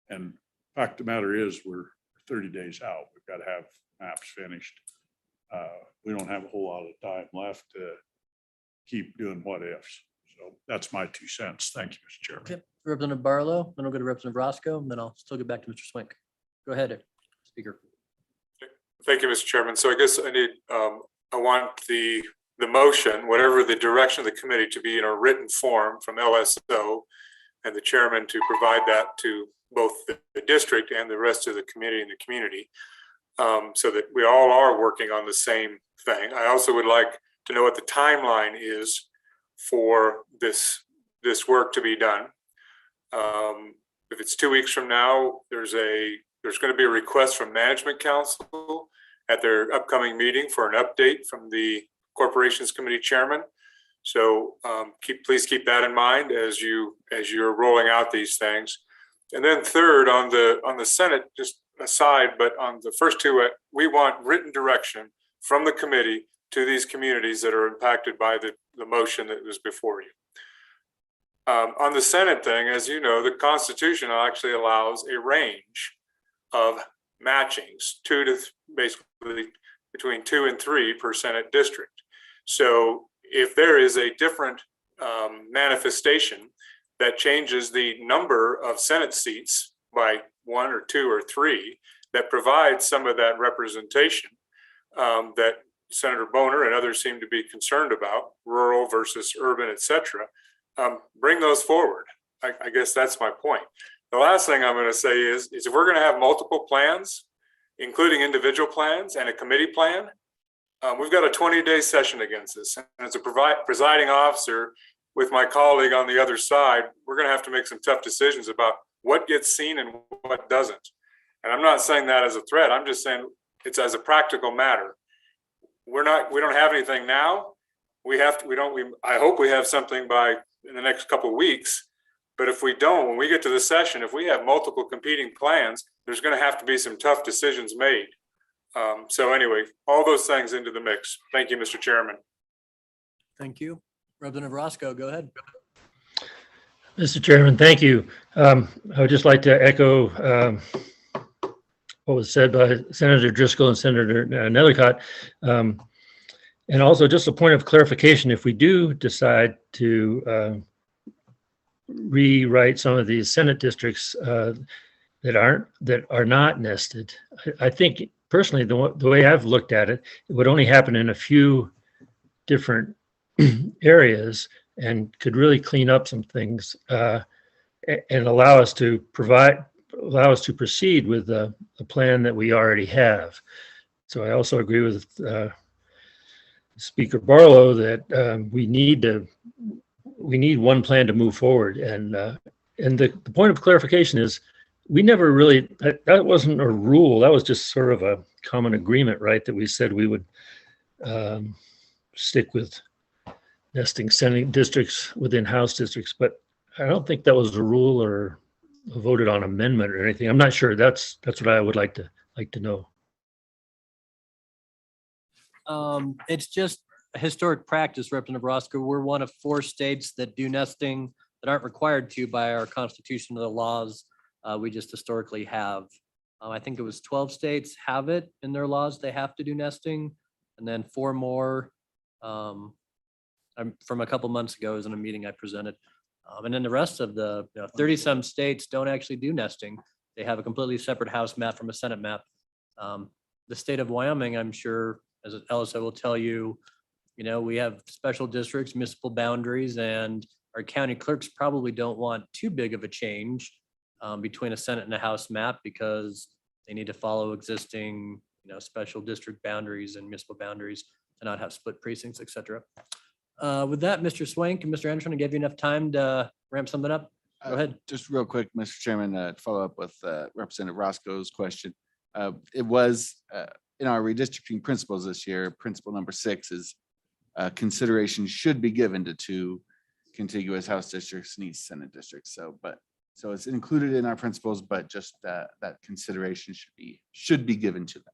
And fact of the matter is, we're 30 days out. We've got to have maps finished. We don't have a whole lot of time left to keep doing what ifs. So that's my 2 cents. Thank you, Mr. Chairman. Okay. Representative Barlow, then I'll go to Representative Roscoe, and then I'll still get back to Mr. Swink. Go ahead, Speaker. Thank you, Mr. Chairman. So I guess I want the motion, whatever the direction of the committee, to be in a written form from LSO and the chairman to provide that to both the district and the rest of the committee and the community, so that we all are working on the same thing. I also would like to know what the timeline is for this work to be done. If it's 2 weeks from now, there's going to be a request from Management Council at their upcoming meeting for an update from the Corporations Committee Chairman. So please keep that in mind as you're rolling out these things. And then third, on the Senate, just aside, but on the first two, we want written direction from the committee to these communities that are impacted by the motion that was before you. On the Senate thing, as you know, the Constitution actually allows a range of matchings, basically between 2 and 3 per Senate district. So if there is a different manifestation that changes the number of Senate seats by 1 or 2 or 3, that provides some of that representation that Senator Boner and others seem to be concerned about, rural versus urban, et cetera. Bring those forward. I guess that's my point. The last thing I'm going to say is if we're going to have multiple plans, including individual plans and a committee plan, we've got a 20-day session against this. And as a presiding officer with my colleague on the other side, we're going to have to make some tough decisions about what gets seen and what doesn't. And I'm not saying that as a threat. I'm just saying it's as a practical matter. We don't have anything now. I hope we have something in the next couple of weeks. But if we don't, when we get to the session, if we have multiple competing plans, there's going to have to be some tough decisions made. So anyway, all those things into the mix. Thank you, Mr. Chairman. Thank you. Representative Roscoe, go ahead. Mr. Chairman, thank you. I would just like to echo what was said by Senator Driscoll and Senator Nethercott. And also just a point of clarification, if we do decide to rewrite some of these Senate districts that are not nested, I think personally, the way I've looked at it, it would only happen in a few different areas and could really clean up some things and allow us to proceed with the plan that we already have. So I also agree with Speaker Barlow that we need one plan to move forward. And the point of clarification is we never really, that wasn't a rule. That was just sort of a common agreement, right? That we said we would stick with nesting Senate districts within House districts, but I don't think that was a rule or a voted on amendment or anything. I'm not sure. That's what I would like to know. It's just a historic practice, Representative Roscoe. We're one of 4 states that do nesting that aren't required to by our constitution or the laws. We just historically have. I think it was 12 states have it in their laws. They have to do nesting, and then 4 more from a couple months ago is in a meeting I presented. And then the rest of the 30 some states don't actually do nesting. They have a completely separate House map from a Senate map. The state of Wyoming, I'm sure, as Elisa will tell you, we have special districts, municipal boundaries, and our county clerks probably don't want too big of a change between a Senate and a House map because they need to follow existing, special district boundaries and municipal boundaries to not have split precincts, et cetera. With that, Mr. Swank and Mr. Anderson, to give you enough time to ramp something up. Go ahead. Just real quick, Mr. Chairman, to follow up with Representative Roscoe's question. It was in our redistricting principles this year, principle number 6 is consideration should be given to 2 contiguous House districts and East Senate districts. So it's included in our principles, but just that consideration should be given to them.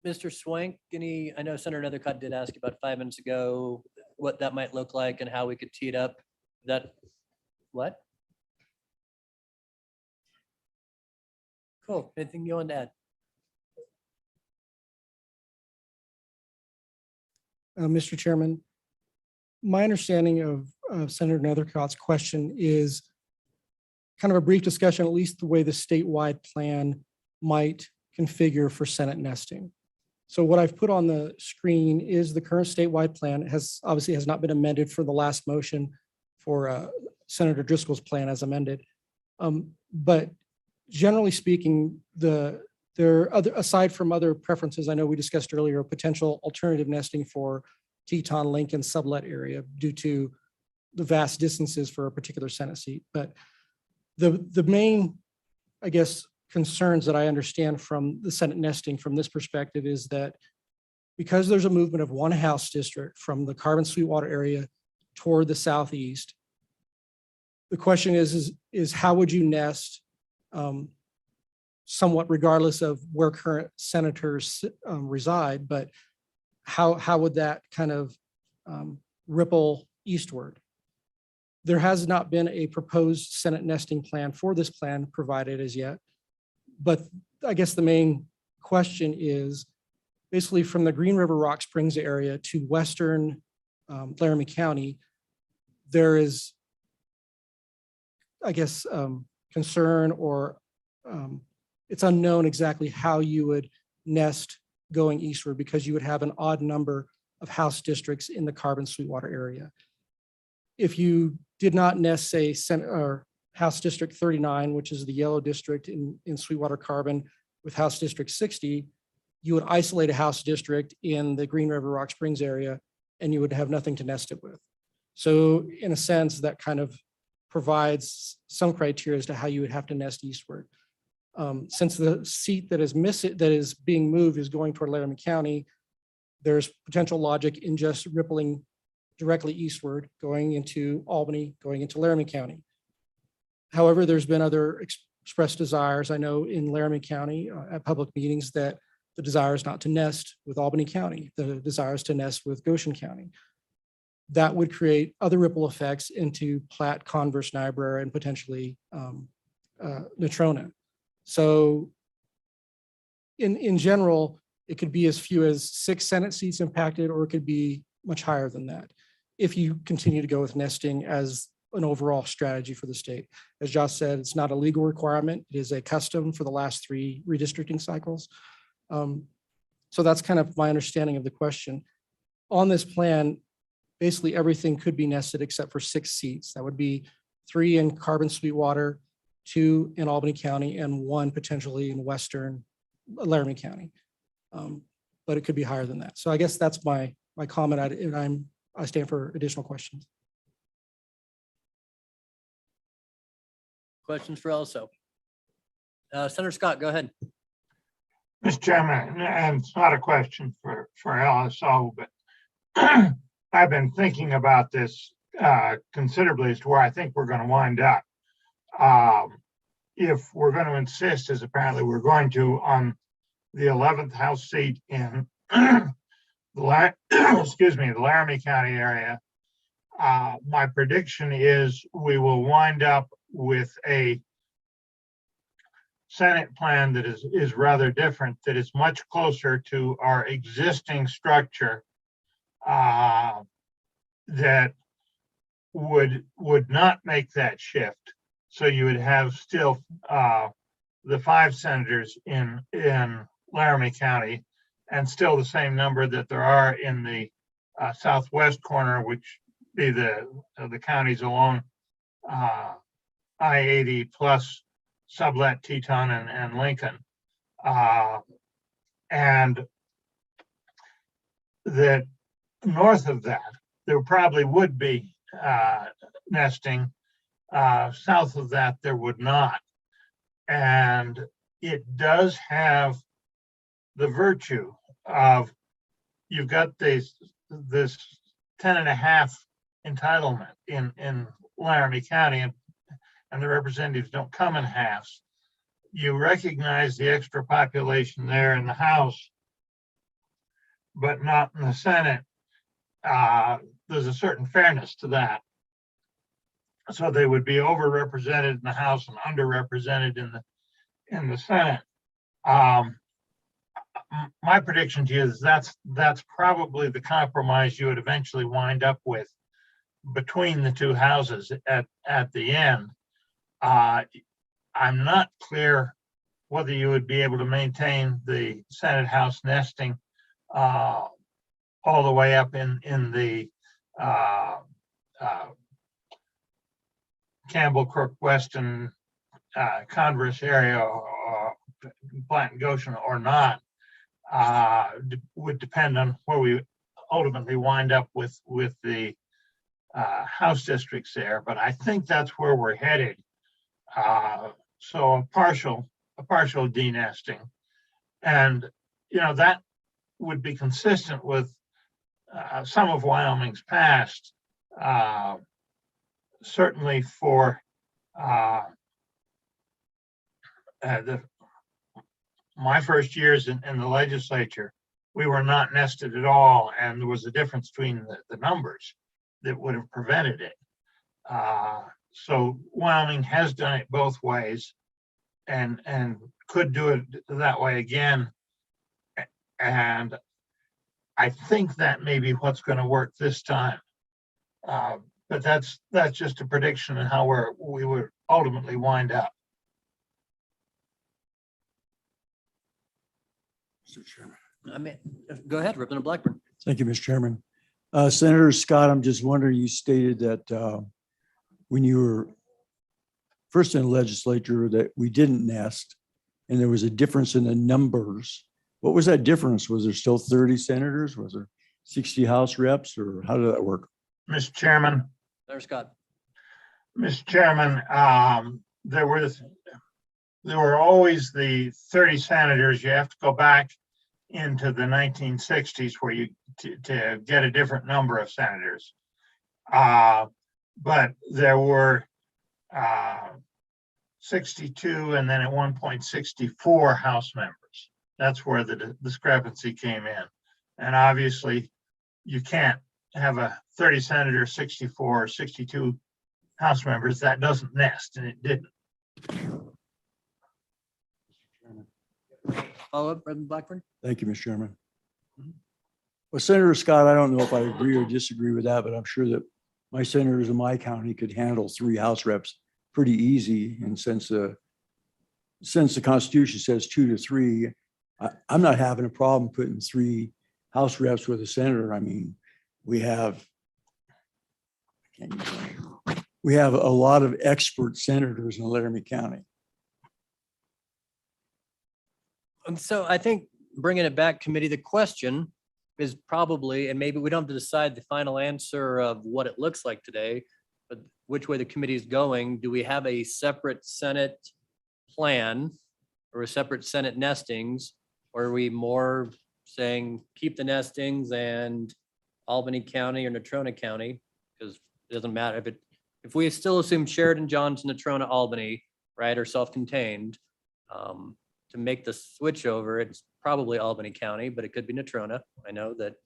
Mr. Swank, I know Senator Nethercott did ask you about 5 minutes ago, what that might look like and how we could tee it up. What? Cool. Anything you want to add? Mr. Chairman, my understanding of Senator Nethercott's question is kind of a brief discussion, at least the way the statewide plan might configure for Senate nesting. So what I've put on the screen is the current statewide plan. It obviously has not been amended for the last motion for Senator Driscoll's plan as amended. But generally speaking, there are aside from other preferences, I know we discussed earlier, potential alternative nesting for Teton, Lincoln sublet area due to the vast distances for a particular Senate seat. But the main, I guess, concerns that I understand from the Senate nesting from this perspective is that because there's a movement of 1 House district from the Carbon Sweetwater area toward the southeast, the question is how would you nest somewhat regardless of where current senators reside, but how would that kind of ripple eastward? There has not been a proposed Senate nesting plan for this plan provided as yet. But I guess the main question is basically from the Green River Rock Springs area to western Laramie County, there is, I guess, concern or it's unknown exactly how you would nest going eastward because you would have an odd number of house districts in the carbon Sweetwater area. If you did not nest, say, or House District 39, which is the yellow district in Sweetwater Carbon with House District 60, you would isolate a house district in the Green River Rock Springs area and you would have nothing to nest it with. So in a sense, that kind of provides some criteria as to how you would have to nest eastward. Since the seat that is being moved is going toward Laramie County, there's potential logic in just rippling directly eastward, going into Albany, going into Laramie County. However, there's been other expressed desires. I know in Laramie County at public meetings that the desire is not to nest with Albany County. The desire is to nest with Goshen County. That would create other ripple effects into Platte, Converse, Niobrara, and potentially Natrona. So in general, it could be as few as 6 Senate seats impacted, or it could be much higher than that if you continue to go with nesting as an overall strategy for the state. As Josh said, it's not a legal requirement. It is a custom for the last 3 redistricting cycles. So that's kind of my understanding of the question. On this plan, basically everything could be nested except for 6 seats. That would be 3 in Carbon Sweetwater, 2 in Albany County, and 1 potentially in Western Laramie County. But it could be higher than that. So I guess that's my comment, and I stand for additional questions. Questions for LSO? Senator Scott, go ahead. Mr. Chairman, and it's not a question for LSO, but I've been thinking about this considerably as to where I think we're going to wind up. If we're going to insist, as apparently we're going to, on the 11th House seat in the Laramie County area, my prediction is we will wind up with a Senate plan that is rather different, that is much closer to our existing structure, that would not make that shift. So you would have still the 5 senators in Laramie County, and still the same number that there are in the southwest corner, which be the counties along I-80 plus Sublet, Teton, and Lincoln. And that north of that, there probably would be nesting. South of that, there would not. And it does have the virtue of, you've got this 10.5 entitlement in Laramie County, and the representatives don't come in halves. You recognize the extra population there in the House, but not in the Senate. There's a certain fairness to that. So they would be overrepresented in the House and underrepresented in the Senate. My prediction to you is that's probably the compromise you would eventually wind up with between the 2 houses at the end. I'm not clear whether you would be able to maintain the Senate House nesting all the way up in the Campbell, Crook, Weston, Converse area, or Platte and Goshen, or not. Would depend on where we ultimately wind up with the House districts there, but I think that's where we're headed. So a partial denesting, and that would be consistent with some of Wyoming's past. Certainly for my first years in the legislature, we were not nested at all, and there was a difference between the numbers that would have prevented it. So Wyoming has done it both ways, and could do it that way again. And I think that may be what's going to work this time. But that's just a prediction of how we would ultimately wind up. Mr. Chairman. I mean, go ahead, Representative Blackburn. Thank you, Mr. Chairman. Senator Scott, I'm just wondering, you stated that when you were first in the legislature that we didn't nest and there was a difference in the numbers. What was that difference? Was there still 30 senators? Was there 60 House reps, or how did that work? Mr. Chairman, Senator Scott. Mr. Chairman, there were always the 30 senators. You have to go back into the 1960s where you to get a different number of senators. But there were 62 and then at one point 64 House members. That's where the discrepancy came in. And obviously you can't have a 30 senator, 64 or 62 House members. That doesn't nest, and it didn't. Follow up, Reverend Blackburn. Thank you, Mr. Chairman. Well, Senator Scott, I don't know if I agree or disagree with that, but I'm sure that my senators in my county could handle 3 House reps pretty easy. And since the Constitution says 2 to 3, I'm not having a problem putting 3 House reps with a senator. I mean, we have a lot of expert senators in Laramie County. And so I think bringing it back, committee, the question is probably, and maybe we don't have to decide the final answer of what it looks like today, but which way the committee is going. Do we have a separate Senate plan or a separate Senate nestings? Or are we more saying keep the nestings and Albany County or Natrona County? Because it doesn't matter if we still assume Sheridan, Johnson, Natrona, Albany, right, are self-contained. To make the switch over, it's probably Albany County, but it could be Natrona. I know that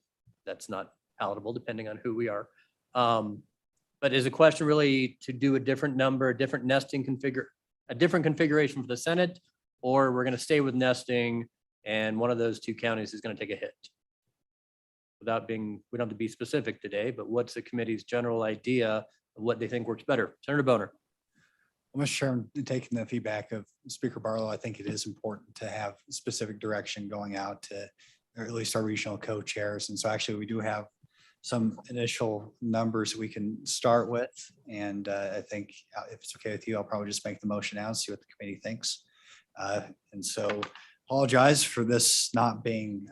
that's not palatable depending on who we are. But is the question really to do a different number, a different nesting a different configuration for the Senate, or we're going to stay with nesting and one of those 2 counties is going to take a hit? Without being, we don't have to be specific today, but what's the committee's general idea of what they think works better? Senator Boner. Well, Mr. Chairman, taking the feedback of Speaker Barlow, I think it is important to have specific direction going out to, or at least our regional co-chairs. And so actually we do have some initial numbers we can start with. And I think if it's okay with you, I'll probably just make the motion now and see what the committee thinks. And so apologize for this not being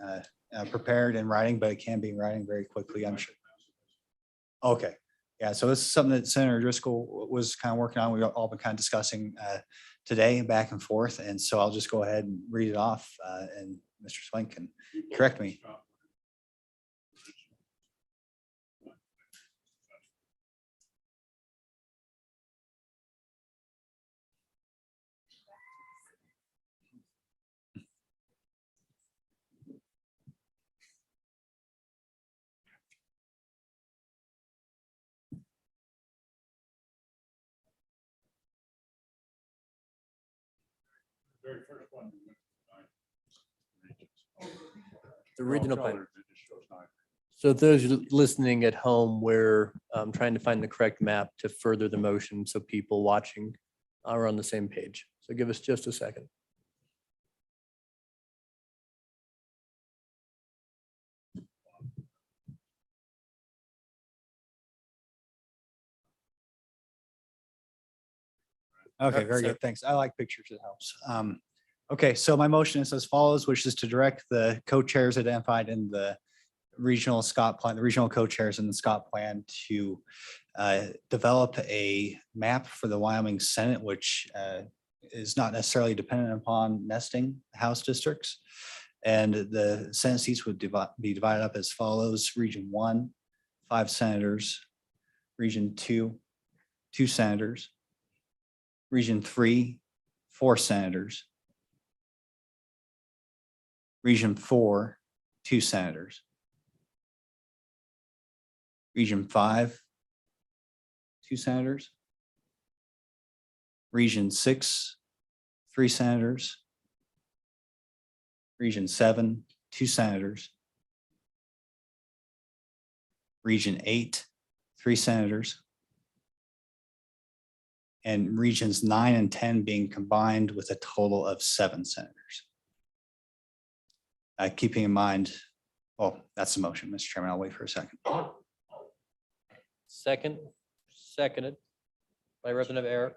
prepared in writing, but it can be in writing very quickly, I'm sure. Okay. Yeah, so this is something that Senator Driscoll was kind of working on. We've all been kind of discussing today back and forth. And so I'll just go ahead and read it off and Mr. Swink can correct me. Very first one. The regional plan. So those listening at home, we're trying to find the correct map to further the motion so people watching are on the same page. So give us just a second. Okay, very good. Thanks. I like pictures. It helps. Okay, so my motion is as follows, which is to direct the co-chairs identified in the regional Scott plan, the regional co-chairs in the Scott plan to develop a map for the Wyoming Senate, which is not necessarily dependent upon nesting House districts. And the Senate seats would be divided up as follows: Region 1, 5 senators; Region 2, 2 senators; Region 3, 4 senators; Region 4, 2 senators; Region 5, 2 senators; Region 6, 3 senators; Region 7, 2 senators; Region 8, 3 senators; and regions 9 and 10 being combined with a total of 7 senators. keeping in mind, well, that's the motion, Mr. Chairman. I'll wait for a second. Seconded by Representative Eric.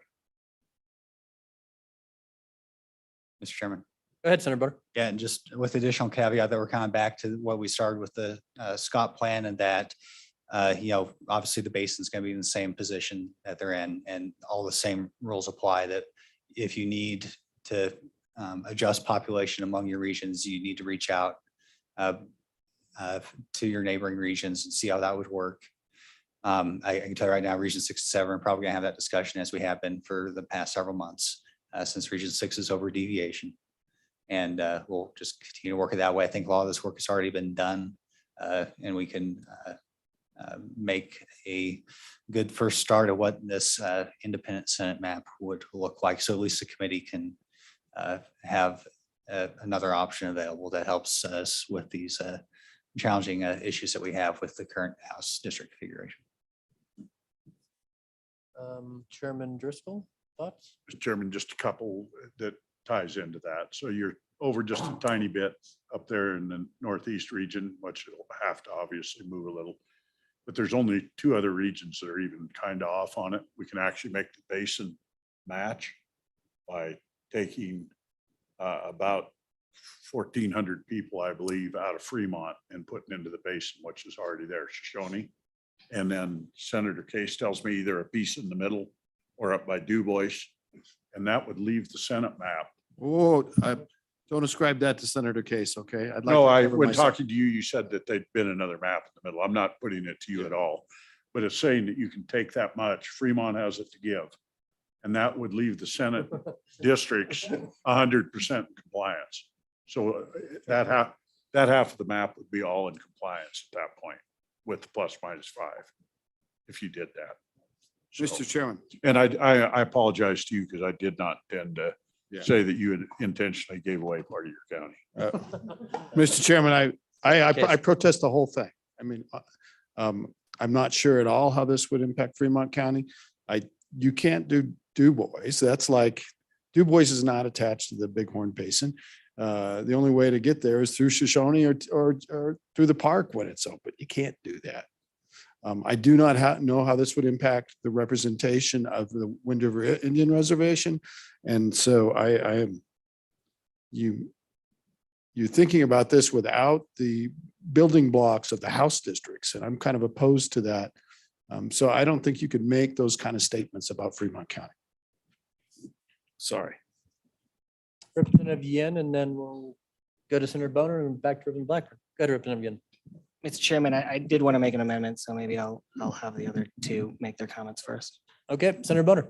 Mr. Chairman. Go ahead, Senator Butter. Yeah, and just with additional caveat that we're kind of back to what we started with the Scott plan, and that, obviously the basin's going to be in the same position that they're in, and all the same rules apply, that if you need to adjust population among your regions, you need to reach out to your neighboring regions and see how that would work. I can tell you right now, Region 6 and 7 are probably gonna have that discussion, as we have been for the past several months, since Region 6 is over deviation. And we'll just continue to work it that way. I think a lot of this work has already been done, and we can make a good first start at what this independent Senate map would look like. So at least the committee can have another option available that helps us with these challenging issues that we have with the current House district configuration. Chairman Driscoll, thoughts? Mr. Chairman, just a couple that ties into that. So you're over just a tiny bit up there in the Northeast region, which it'll have to obviously move a little. But there's only 2 other regions that are even kind of off on it. We can actually make the basin match by taking about 1,400 people, I believe, out of Fremont and putting into the basin, which is already there, Shoshone. And then Senator Case tells me either a piece in the middle or up by Du Bois. And that would leave the Senate map. Oh, don't ascribe that to Senator Case, okay? I'd like No, to cover when myself. talking to you, you said that there'd been another map in the middle. I'm not putting it to you at all. But it's saying that you can take that much. Fremont has it to give. And that would leave the Senate districts 100% in compliance. So that half of the map would be all in compliance at that point with the ±5, if you did that. Mr. Chairman. And I apologize to you because I did not intend to say that you had intentionally gave away part of your county. Mr. Chairman, I protest the whole thing. I mean, I'm not sure at all how this would impact Fremont County. You can't do Du Bois. That's like, Du Bois is not attached to the Bighorn Basin. The only way to get there is through Shoshone or through the park when it's open. You can't do that. I do not know how this would impact the representation of the Wind River Indian Reservation. And so you're thinking about this without the building blocks of the House districts. And I'm kind of opposed to that. So I don't think you could make those kind of statements about Fremont County. Sorry. Representative Yen, and then we'll go to Senator Boner and back to Representative Blackburn. Go ahead, Representative Yen. Mr. Chairman, I did want to make an amendment, so maybe I'll have the other 2 make their comments first. Okay, Senator Boner.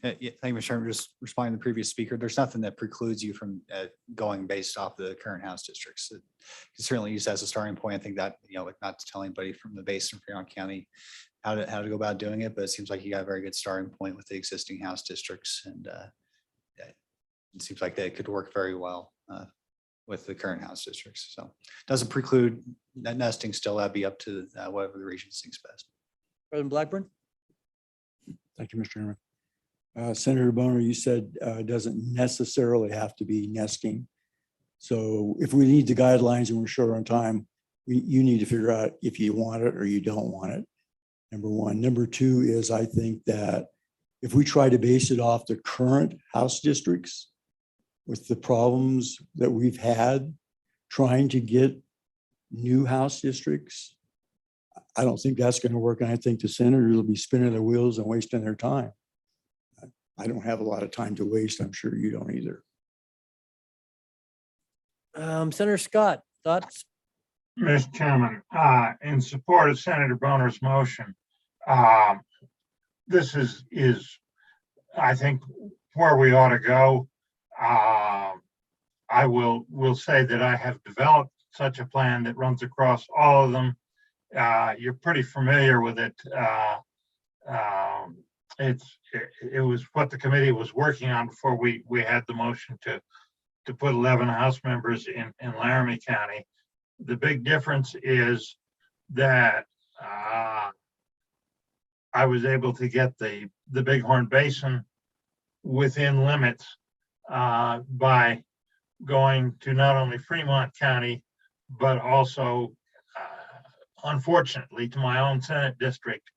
Yeah, thank you, Mr. Chairman. Just responding to the previous speaker, there's nothing that precludes you from going based off the current House districts. You can certainly use that as a starting point. I think that, like, not to tell anybody from the basin of Fremont County how to go about doing it, but it seems like you got a very good starting point with the existing House districts, and it seems like they could work very well with the current House districts. So doesn't preclude that nesting. Still, that'd be up to whatever the region thinks best. President Blackburn. Thank you, Mr. Chairman. Senator Boner, you said it doesn't necessarily have to be nesting. So if we need the guidelines and we're short on time, you need to figure out if you want it or you don't want it. Number one. Number 2 is, I think that if we try to base it off the current House districts with the problems that we've had trying to get new House districts, I don't think that's going to work. And I think the senators will be spinning their wheels and wasting their time. I don't have a lot of time to waste. I'm sure you don't either. Senator Scott, thoughts? Mr. Chairman, in support of Senator Boner's motion, this is, I think, where we ought to go. I will say that I have developed such a plan that runs across all of them. You're pretty familiar with it. It was what the committee was working on before we had the motion to put 11 House members in Laramie County. The big difference is that I was able to get the Bighorn Basin within limits by going to not only Fremont County, but also, unfortunately, to my own Senate district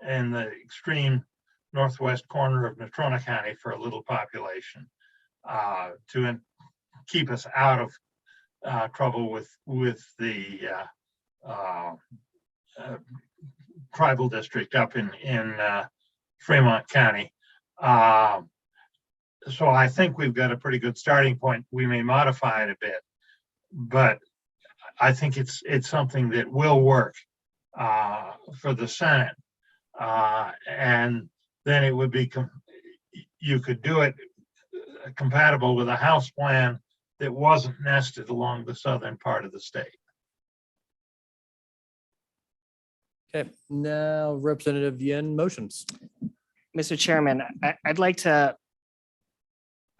in the extreme northwest corner of Natrona County for a little population, to keep us out of trouble with the tribal district up in Fremont County. So I think we've got a pretty good starting point. We may modify it a bit, but I think it's something that will work for the Senate. And then it would be, you could do it compatible with a House plan that wasn't nested along the southern part of the state. Okay, now Representative Yen, motions. Mr. Chairman, I'd like to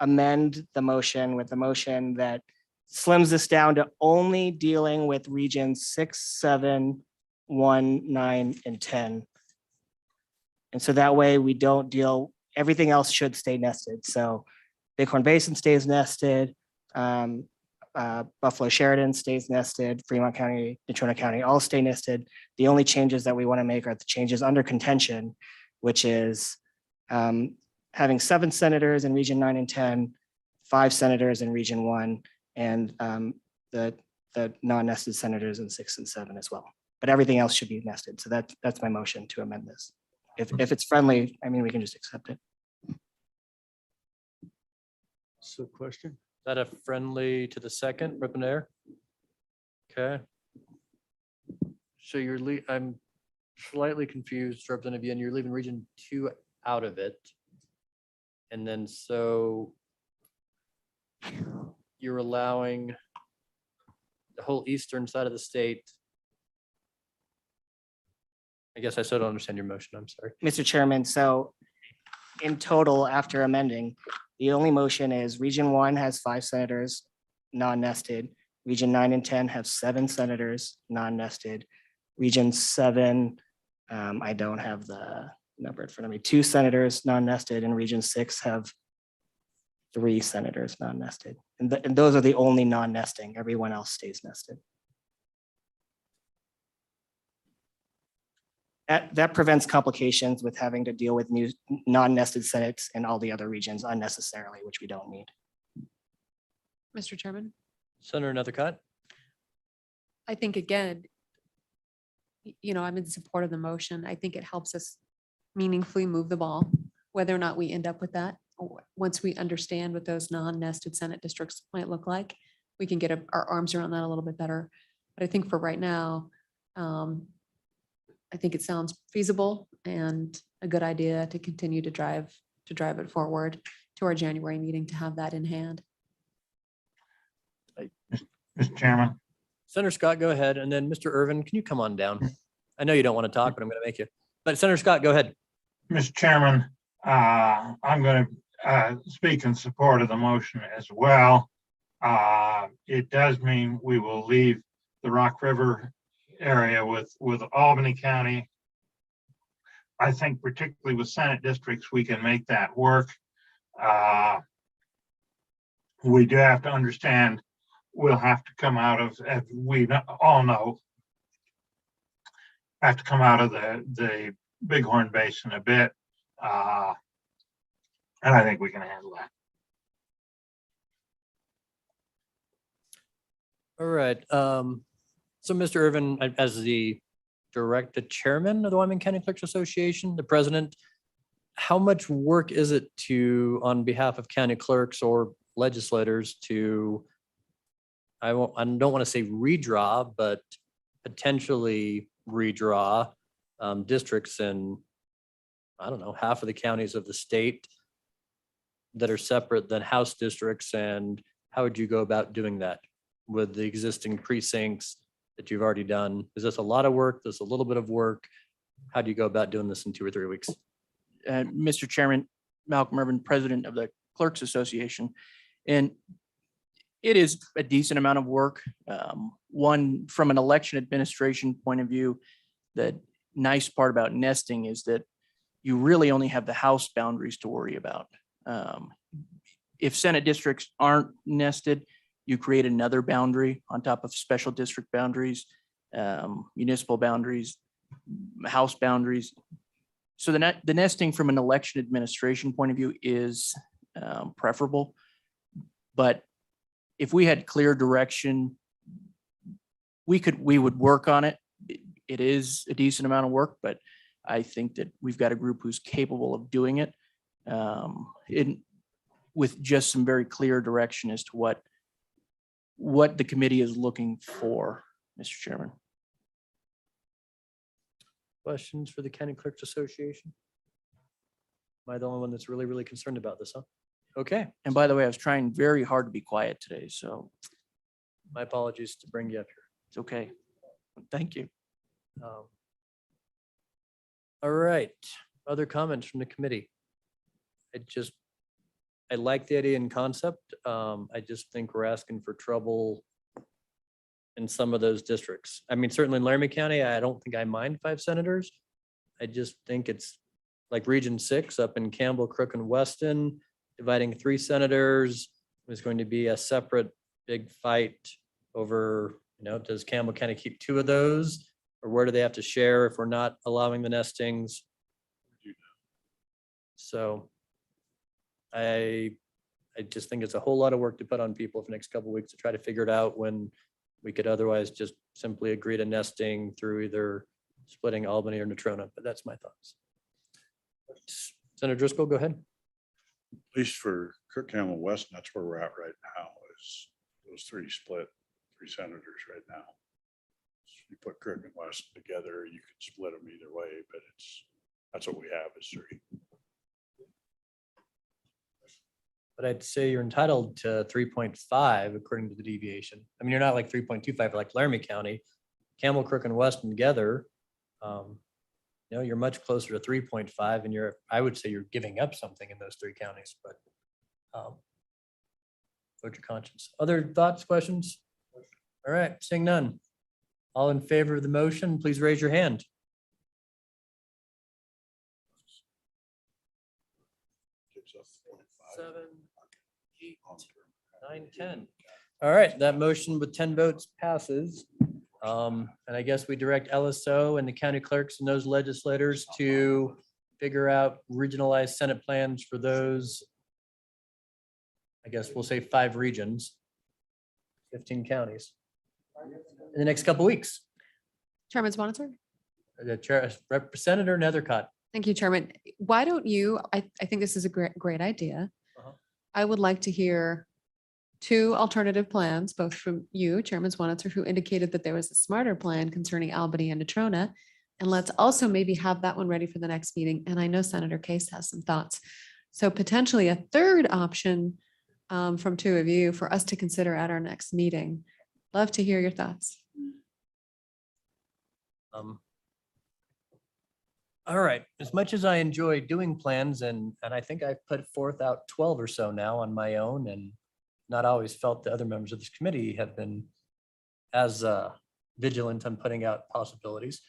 amend the motion with the motion that slims this down to only dealing with regions 6, 7, 1, 9, and 10. And so that way we don't deal, everything else should stay nested. So Bighorn Basin stays nested, Buffalo Sheridan stays nested, Fremont County, Natrona County all stay nested. The only changes that we want to make are the changes under contention, which is having 7 senators in region 9 and 10, 5 senators in region 1, and the non-nested senators in 6 and 7 as well. But everything else should be nested. So that's my motion to amend this. If it's friendly, I mean, we can just accept it. So question? Is that a friendly to the second, Representative? Okay. So I'm slightly confused, Representative Yen, you're leaving region 2 out of it. And then so you're allowing the whole eastern side of the state. I guess I still don't understand your motion. I'm sorry. Mr. Chairman, so in total, after amending, the only motion is region 1 has 5 senators non-nested. Region 9 and 10 have 7 senators non-nested. Region 7, I don't have the number in front of me, 2 senators non-nested, and region 6 have 3 senators non-nested. And those are the only non-nesting. Everyone else stays nested. That prevents complications with having to deal with new non-nested senates in all the other regions unnecessarily, which we don't need. Mr. Chairman, Senator Nethercott? I think again, I'm in support of the motion. I think it helps us meaningfully move the ball, whether or not we end up with that. Once we understand what those non-nested Senate districts might look like, we can get our arms around that a little bit better. But I think for right now, I think it sounds feasible and a good idea to continue to drive it forward to our January meeting to have that in hand. Mr. Chairman. Senator Scott, go ahead. And then Mr. Irvin, can you come on down? I know you don't want to talk, but I'm going to make you. But Senator Scott, go ahead. Mr. Chairman, I'm going to speak in support of the motion as well. It does mean we will leave the Rock River area with Albany County. I think particularly with Senate districts, we can make that work. We do have to understand we'll have to come out of, as we all know, have to come out of the Bighorn Basin a bit. And I think we can handle that. All right. So Mr. Irvin, as the chairman of the Wyoming County Clerks Association, the president, how much work is it on behalf of county clerks or legislators to, I don't want to say redraw, but potentially redraw districts in, I don't know, half of the counties of the state that are separate than House districts? And how would you go about doing that with the existing precincts that you've already done? Is this a lot of work? This a little bit of work? How do you go about doing this in 2 or 3 weeks? Mr. Chairman, Malcolm Irvin, President of the Clerks Association. And it is a decent amount of work. One, from an election administration point of view, the nice part about nesting is that you really only have the House boundaries to worry about. If Senate districts aren't nested, you create another boundary on top of special district boundaries, municipal boundaries, house boundaries. So the nesting from an election administration point of view is preferable. But if we had clear direction, we would work on it. It is a decent amount of work, but I think that we've got a group who's capable of doing it with just some very clear direction as to what the committee is looking for, Mr. Chairman. Questions for the County Clerks Association? Am I the only one that's really, really concerned about this, huh? Okay, And by the way, I was trying very hard to be quiet today, so my apologies to bring you up here. it's okay. Thank you. All right, other comments from the committee? I like the idea and concept. I just think we're asking for trouble in some of those districts. I mean, certainly in Laramie County, I don't think I mind 5 senators. I just think it's like Region 6 up in Campbell, Crook, and Weston, dividing 3 senators was going to be a separate big fight over, does Campbell County keep 2 of those? Or where do they have to share if we're not allowing the nestings? So I just think it's a whole lot of work to put on people for the next couple of weeks to try to figure it out when we could otherwise just simply agree to nesting through either splitting Albany or Natrona, but that's my thoughts. Senator Driscoll, go ahead. At least for Cook, Campbell, West, that's where we're at right now, is those 3 senators right now. You put Cook and West together, you can split them either way, but that's what we have is 3. But I'd say you're entitled to 3.5 according to the deviation. I mean, you're not like 3.25 like Laramie County, Campbell, Crook, and Weston together. You're much closer to 3.5, and I would say you're giving up something in those 3 counties, but vote your conscience. Other thoughts, questions? All right, seeing none. All in favor of the motion, please raise your hand. Gives us 0.5. 7, 8, 9, 10. All right, that motion with 10 votes passes. And I guess we direct LSO and the county clerks and those legislators to figure out regionalized Senate plans for those, I guess we'll say 5 regions, 15 counties in the next couple weeks. Chairman Swanton. The chair, Representative Nethercott. Thank you, Chairman. Why don't you, I think this is a great idea. Uh-huh. I would like to hear 2 alternative plans, both from you, Chairman Swanitzer, who indicated that there was a smarter plan concerning Albany and Natrona. And let's also maybe have that one ready for the next meeting. And I know Senator Case has some thoughts. So potentially a 3rd option from 2 of you for us to consider at our next meeting. Love to hear your thoughts. All right, as much as I enjoy doing plans and I think I've put forth out 12 or so now on my own and not always felt the other members of this committee have been as vigilant on putting out possibilities.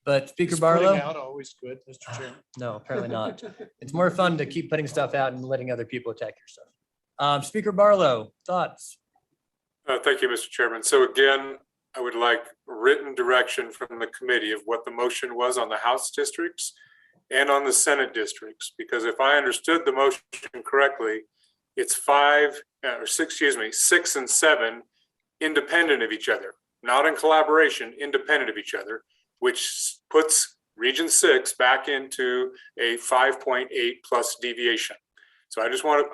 But Speaker Is putting Barlow. out always good, Mr. Chairman? No, apparently not. It's more fun to keep putting stuff out and letting other people attack your stuff. Speaker Barlow, thoughts? Thank you, Mr. Chairman. So again, I would like written direction from the committee of what the motion was on the House districts and on the Senate districts, because if I understood the motion correctly, it's 6 and 7 independent of each other, not in collaboration, independent of each other, which puts Region 6 back into a 5.8 plus deviation. So I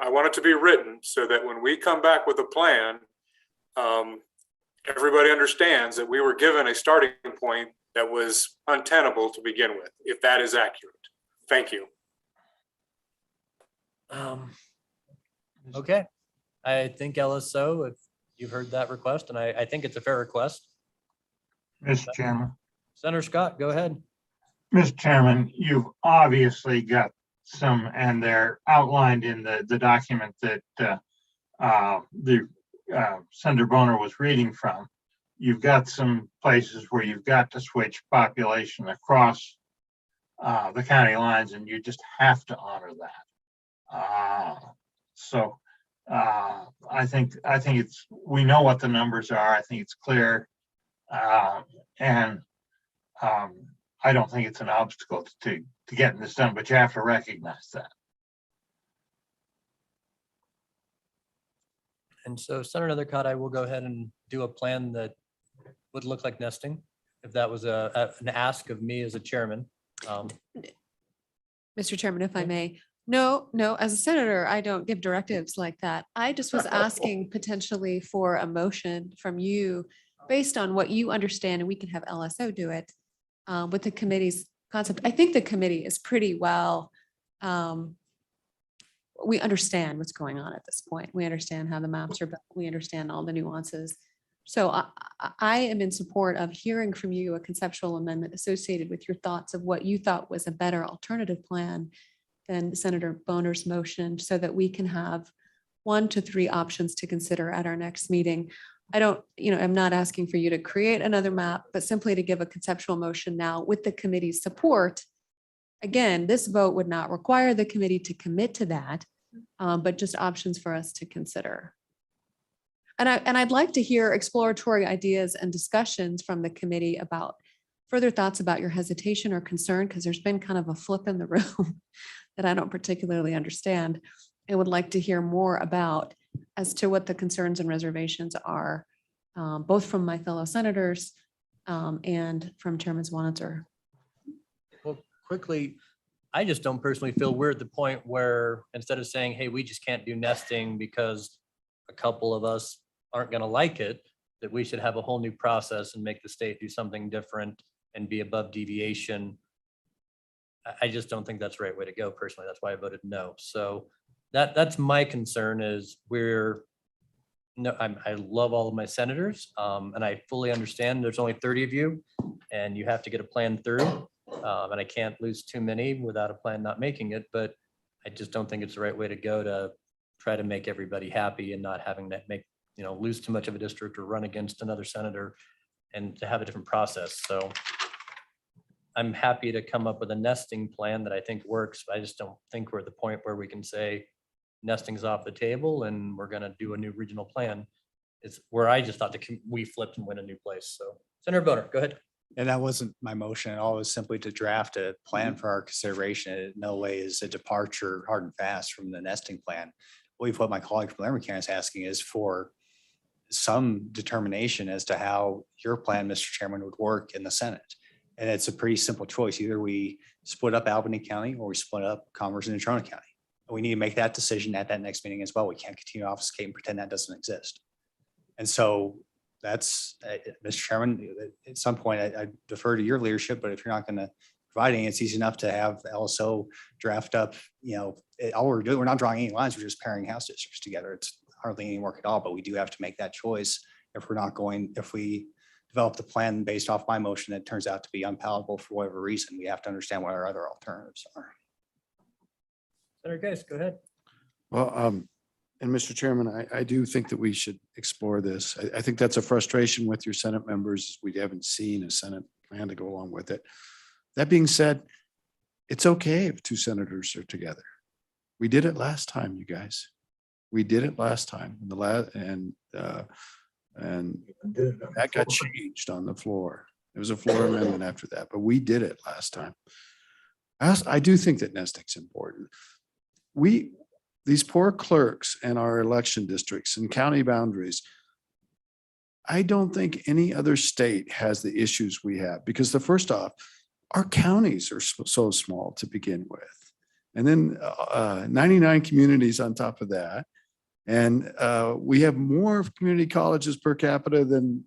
want it to be written so that when we come back with a plan, everybody understands that we were given a starting point that was untenable to begin with, if that is accurate. Thank you. Okay, I think LSO, if you've heard that request, and I think it's a fair request. Mr. Chairman. Senator Scott, go ahead. Mr. Chairman, you've obviously got some, and they're outlined in the document that Senator Boner was reading from. You've got some places where you've got to switch population across the county lines, and you just have to honor that. So I think it's, we know what the numbers are. I think it's clear. And I don't think it's an obstacle to getting this done, but you have to recognize that. And so Senator Othercott, I will go ahead and do a plan that would look like nesting, if that was an ask of me as a chairman. Mr. Chairman, if I may. No, as a senator, I don't give directives like that. I just was asking potentially for a motion from you based on what you understand, and we can have LSO do it with the committee's concept. I think the committee is pretty well, we understand what's going on at this point. We understand how the maps are built. We understand all the nuances. So I am in support of hearing from you a conceptual amendment associated with your thoughts of what you thought was a better alternative plan than Senator Boner's motion, so that we can have 1 to 3 options to consider at our next meeting. I don't, I'm not asking for you to create another map, but simply to give a conceptual motion now with the committee's support. Again, this vote would not require the committee to commit to that, but just options for us to consider. And I'd like to hear exploratory ideas and discussions from the committee about further thoughts about your hesitation or concern, because there's been kind of a flip in the room that I don't particularly understand. I would like to hear more about as to what the concerns and reservations are, both from my fellow senators and from Chairman Swanitzer. Well, quickly, I just don't personally feel we're at the point where instead of saying, hey, we just can't do nesting because a couple of us aren't going to like it, that we should have a whole new process and make the state do something different and be above deviation. I just don't think that's the right way to go personally. That's why I voted no. So that's my concern is I love all of my senators and I fully understand there's only 30 of you and you have to get a plan through. And I can't lose too many without a plan not making it, but I just don't think it's the right way to go to try to make everybody happy and not having that lose too much of a district or run against another senator and to have a different process. So I'm happy to come up with a nesting plan that I think works, but I just don't think we're at the point where we can say nesting's off the table and we're going to do a new regional plan. It's where I just thought we flipped and went a new place. So Senator Boner, go ahead. And that wasn't my motion at all. It was simply to draft a plan for our consideration. It in no way is a departure hard and fast from the nesting plan. What my colleague from Laramie County is asking is for some determination as to how your plan, Mr. Chairman, would work in the Senate. And it's a pretty simple choice. Either we split up Albany County or we split up Commerce and Natrona County. We need to make that decision at that next meeting as well. We can't continue to obfuscate and pretend that doesn't exist. And so that's, Mr. Chairman, at some point I defer to your leadership, but if you're not going to provide any, it's easy enough to have LSO draft up, all we're doing, we're not drawing any lines, we're just pairing house districts together. It's hardly any work at all, but we do have to make that choice if we develop the plan based off my motion that turns out to be unpalatable for whatever reason. We have to understand what our other alternatives are. Senator Case, go ahead. Well, and Mr. Chairman, I do think that we should explore this. I think that's a frustration with your Senate members. We haven't seen a Senate plan to go along with it. That being said, it's okay if 2 senators are together. We did it last time, you guys. We did it last time and that got changed on the floor. There was a floor amendment after that, but we did it last time. I do think that nesting's important. These poor clerks in our election districts and county boundaries, I don't think any other state has the issues we have, because first off, our counties are so small to begin with. And then 99 communities on top of that. And we have more community colleges per capita than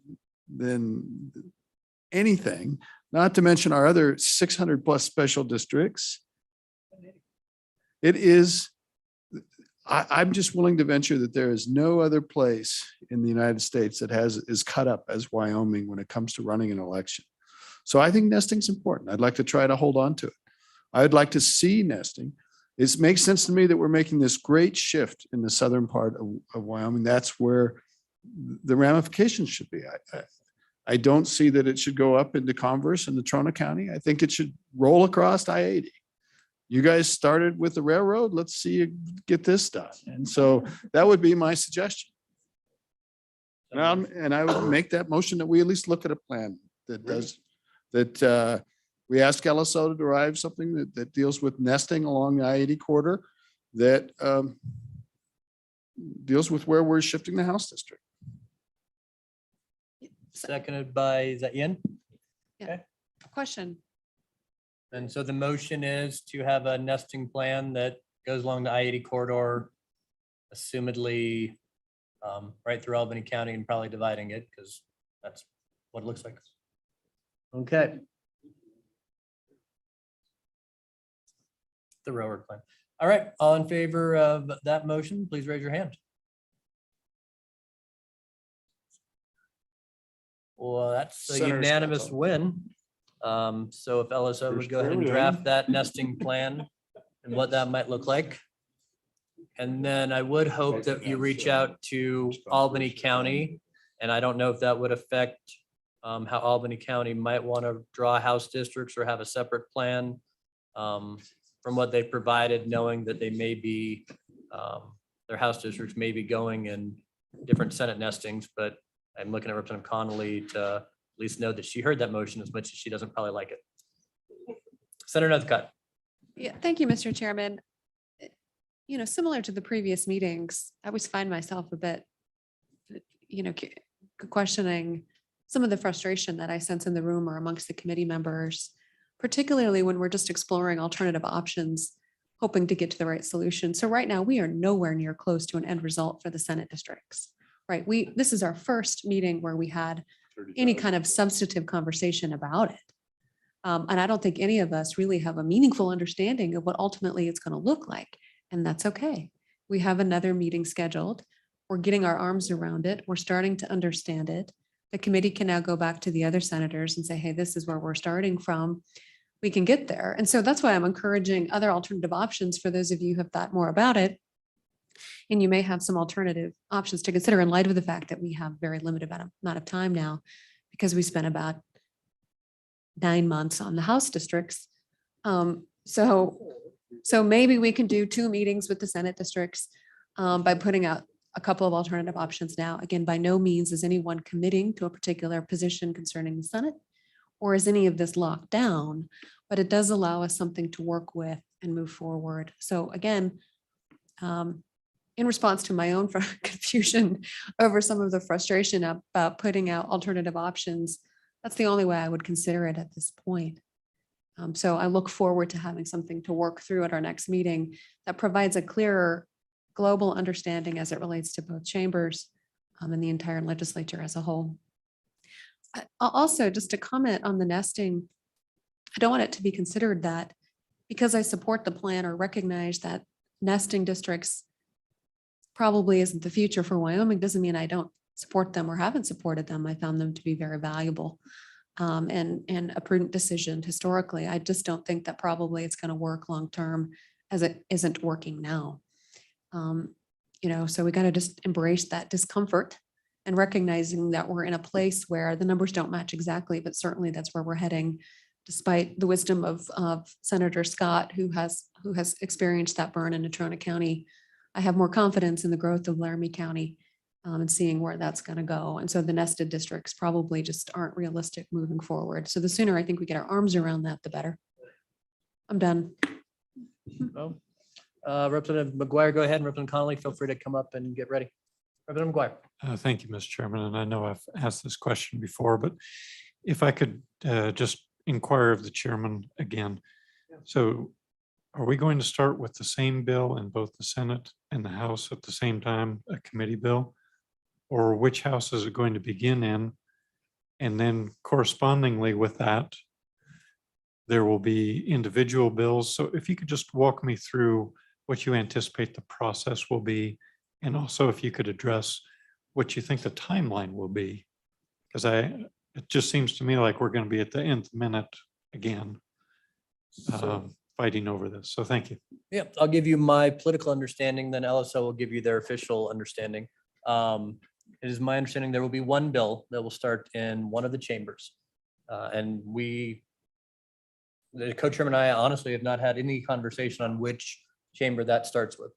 anything, not to mention our other 600 plus special districts. It is, I'm just willing to venture that there is no other place in the United States that is cut up as Wyoming when it comes to running an election. So I think nesting's important. I'd like to try to hold on to it. I'd like to see nesting. It makes sense to me that we're making this great shift in the southern part of Wyoming. That's where the ramifications should be. I don't see that it should go up into Converse and Natrona County. I think it should roll across I-80. You guys started with the railroad. Let's see you get this done. And so that would be my suggestion. And I would make that motion that we at least look at a plan that does, that we ask LSO to derive something that deals with nesting along the I-80 corridor that deals with where we're shifting the house district. Seconded by, is that Ian? Question. And so the motion is to have a nesting plan that goes along the I-80 corridor, assumedly right through Albany County and probably dividing it because that's what it looks like. Okay. The railroad plan. All right, all in favor of that motion, please raise your hand. Well, that's a Senator unanimous Scott's on. win. So if LSO would First go ahead and everything. draft that nesting plan and what that might look like. And then I would hope that you reach out to Albany County. And I don't know if that would affect how Albany County might want to draw house districts or have a separate plan. From what they provided, knowing that they may be, their house districts may be going in different Senate nestings, but I'm looking at Representative Connolly to at least know that she heard that motion as much as she doesn't probably like it. Senator Northcutt. Yeah, thank you, Mr. Chairman. You know, similar to the previous meetings, I always find myself a bit, questioning some of the frustration that I sense in the room or amongst the committee members, particularly when we're just exploring alternative options, hoping to get to the right solution. So right now, we are nowhere near close to an end result for the Senate districts, right? This is our first meeting where we had any kind of substantive conversation about it. And I don't think any of us really have a meaningful understanding of what ultimately it's going to look like. And that's okay. We have another meeting scheduled. We're getting our arms around it. We're starting to understand it. The committee can now go back to the other senators and say, hey, this is where we're starting from. We can get there. And so that's why I'm encouraging other alternative options for those of you who have thought more about it. And you may have some alternative options to consider in light of the fact that we have very limited amount of time now because we spent about 9 months on the House districts. So maybe we can do 2 meetings with the Senate districts by putting out a couple of alternative options now. Again, by no means is anyone committing to a particular position concerning the Senate, or is any of this locked down, but it does allow us something to work with and move forward. So again, in response to my own confusion over some of the frustration about putting out alternative options, that's the only way I would consider it at this point. So I look forward to having something to work through at our next meeting that provides a clearer global understanding as it relates to both chambers and the entire legislature as a whole. Also, just to comment on the nesting, I don't want it to be considered that because I support the plan or recognize that nesting districts probably isn't the future for Wyoming doesn't mean I don't support them or haven't supported them. I found them to be very valuable and a prudent decision historically. I just don't think that probably it's going to work long-term as it isn't working now. So we got to just embrace that discomfort and recognizing that we're in a place where the numbers don't match exactly, but certainly that's where we're heading, despite the wisdom of Senator Scott, who has experienced that burn in Natrona County. I have more confidence in the growth of Laramie County and seeing where that's going to go. And so the nested districts probably just aren't realistic moving forward. So the sooner I think we get our arms around that, the better. I'm done. Well, Representative McGuire, go ahead, and Representative Connolly, feel free to come up and get ready. Representative McGuire. Thank you, Mr. Chairman. And I know I've asked this question before, but if I could just inquire of the chairman again. So are we going to start with the same bill in both the Senate and the House at the same time, a committee bill? Or which house is it going to begin in? And then correspondingly with that, there will be individual bills. So if you could just walk me through what you anticipate the process will be, and also if you could address what you think the timeline will be. Because it just seems to me like we're going to be at the nth minute again, fighting over this. So thank you. Yeah, I'll give you my political understanding, then LSO will give you their official understanding. It is my understanding there will be one bill that will start in one of the chambers. And we the co-chairman and I honestly have not had any conversation on which chamber that starts with.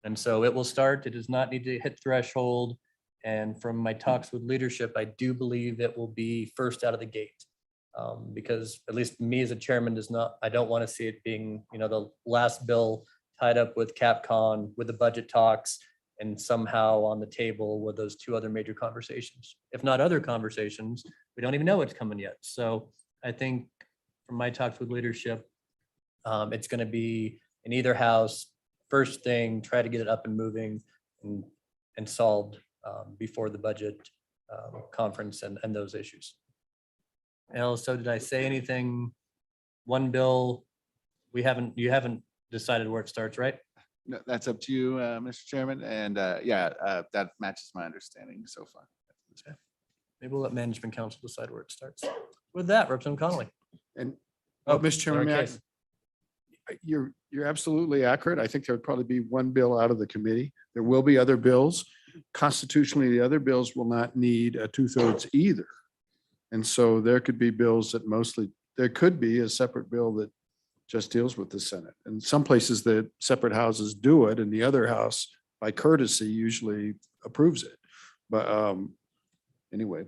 And so it will start, it does not need to hit threshold. And from my talks with leadership, I do believe it will be first out of the gate. Because at least me as a chairman does not, I don't want to see it being, the last bill tied up with CapCon, with the budget talks, and somehow on the table with those two other major conversations. If not other conversations, we don't even know what's coming yet. So I think from my talks with leadership, it's going to be in either house, first thing, try to get it up and moving and solved before the budget conference and those issues. And also, did I say anything? One bill, you haven't decided where it starts, right? No, that's up to you, Mr. Chairman. And that matches my understanding so far. Maybe we'll let management council decide where it starts. With that, Representative Connolly. And, Oh, Mr. Chairman, sorry, may I- Case. you're absolutely accurate. I think there would probably be one bill out of the committee. There will be other bills. Constitutionally, the other bills will not need a 2/3 either. And so there could be bills that there could be a separate bill that just deals with the Senate. And some places the separate houses do it and the other house by courtesy usually approves it. But anyway,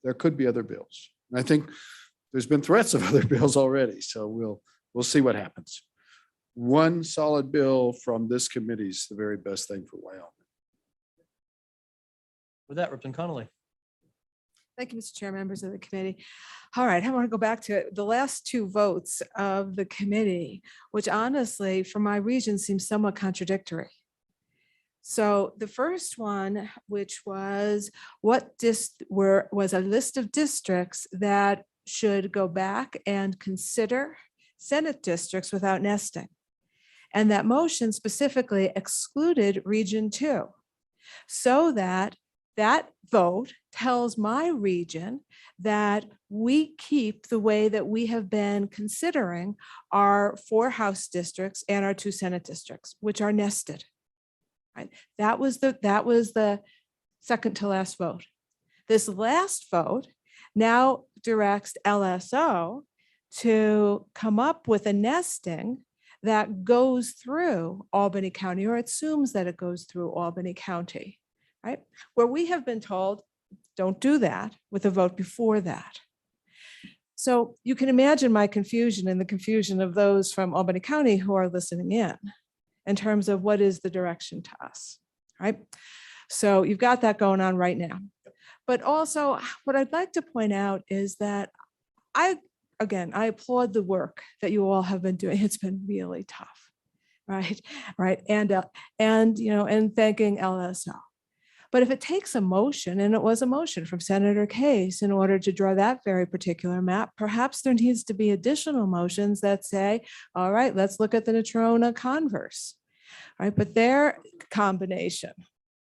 there could be other bills. And I think there's been threats of other bills already. So we'll see what happens. One solid bill from this committee is the very best thing for Wyoming. With that, Representative Connolly. Thank you, Mr. Chair, members of the committee. All right, I want to go back to the last two votes of the committee, which honestly, for my region, seems somewhat contradictory. So the first one, which was was a list of districts that should go back and consider Senate districts without nesting. And that motion specifically excluded Region 2, so that vote tells my region that we keep the way that we have been considering our 4 House districts and our 2 Senate districts, which are nested. Right? That was the second to last vote. This last vote now directs LSO to come up with a nesting that goes through Albany County, or assumes that it goes through Albany County. Right? Where we have been told, don't do that, with a vote before that. So you can imagine my confusion and the confusion of those from Albany County who are listening in terms of what is the direction to us, right? So you've got that going on right now. But also what I'd like to point out is that I applaud the work that you all have been doing. It's been really tough, right? And thanking LSO. But if it takes a motion, and it was a motion from Senator Case in order to draw that very particular map, perhaps there needs to be additional motions that say, all right, let's look at the Natrona Converse, right? But their combination,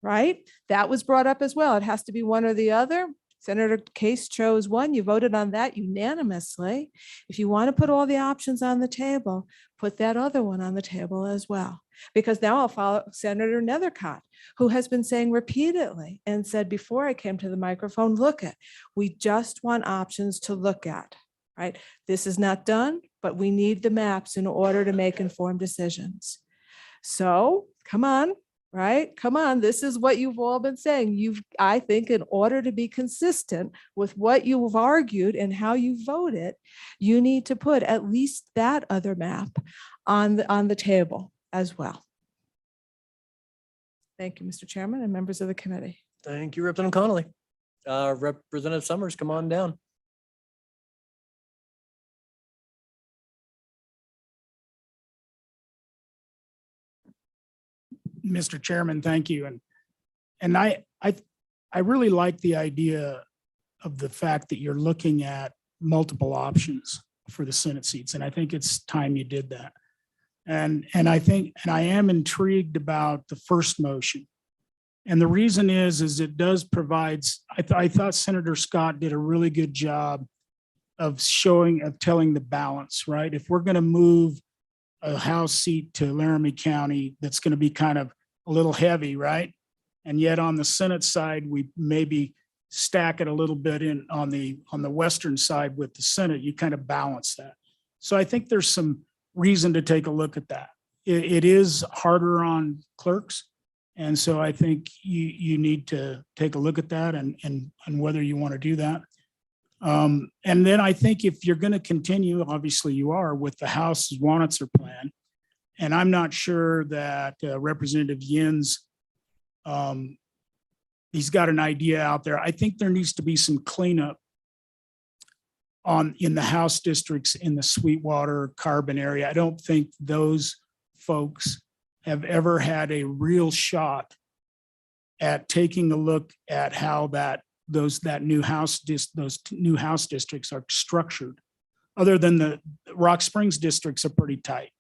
right? That was brought up as well. It has to be one or the other. Senator Case chose one. You voted on that unanimously. If you want to put all the options on the table, put that other one on the table as well. Because now I'll follow Senator Nethercott, who has been saying repeatedly and said before I came to the microphone, we just want options to look at, right? This is not done, but we need the maps in order to make informed decisions. So come on, right? Come on, this is what you've all been saying. I think in order to be consistent with what you've argued and how you voted, you need to put at least that other map on the table as well. Thank you, Mr. Chairman and members of the committee. Thank you, Representative Connolly. Representative Summers, come on down. Mr. Chairman, thank you. And I really like the idea of the fact that you're looking at multiple options for the Senate seats. And I think it's time you did that. And I am intrigued about the first motion. And the reason is it does provide, I thought Senator Scott did a really good job of telling the balance, right? If we're going to move a House seat to Laramie County, that's going to be kind of a little heavy, right? And yet on the Senate side, we maybe stack it a little bit in on the western side with the Senate, you kind of balance that. So I think there's some reason to take a look at that. It is harder on clerks. And so I think you need to take a look at that and whether you want to do that. And then I think if you're going to continue, obviously you are, with the House Wanitzer plan, and I'm not sure that Representative Yins, he's got an idea out there. I think there needs to be some cleanup in the House districts in the Sweetwater Carbon area. I don't think those folks have ever had a real shot at taking a look at how those new House districts are structured. Other than the Rock Springs districts are pretty tight.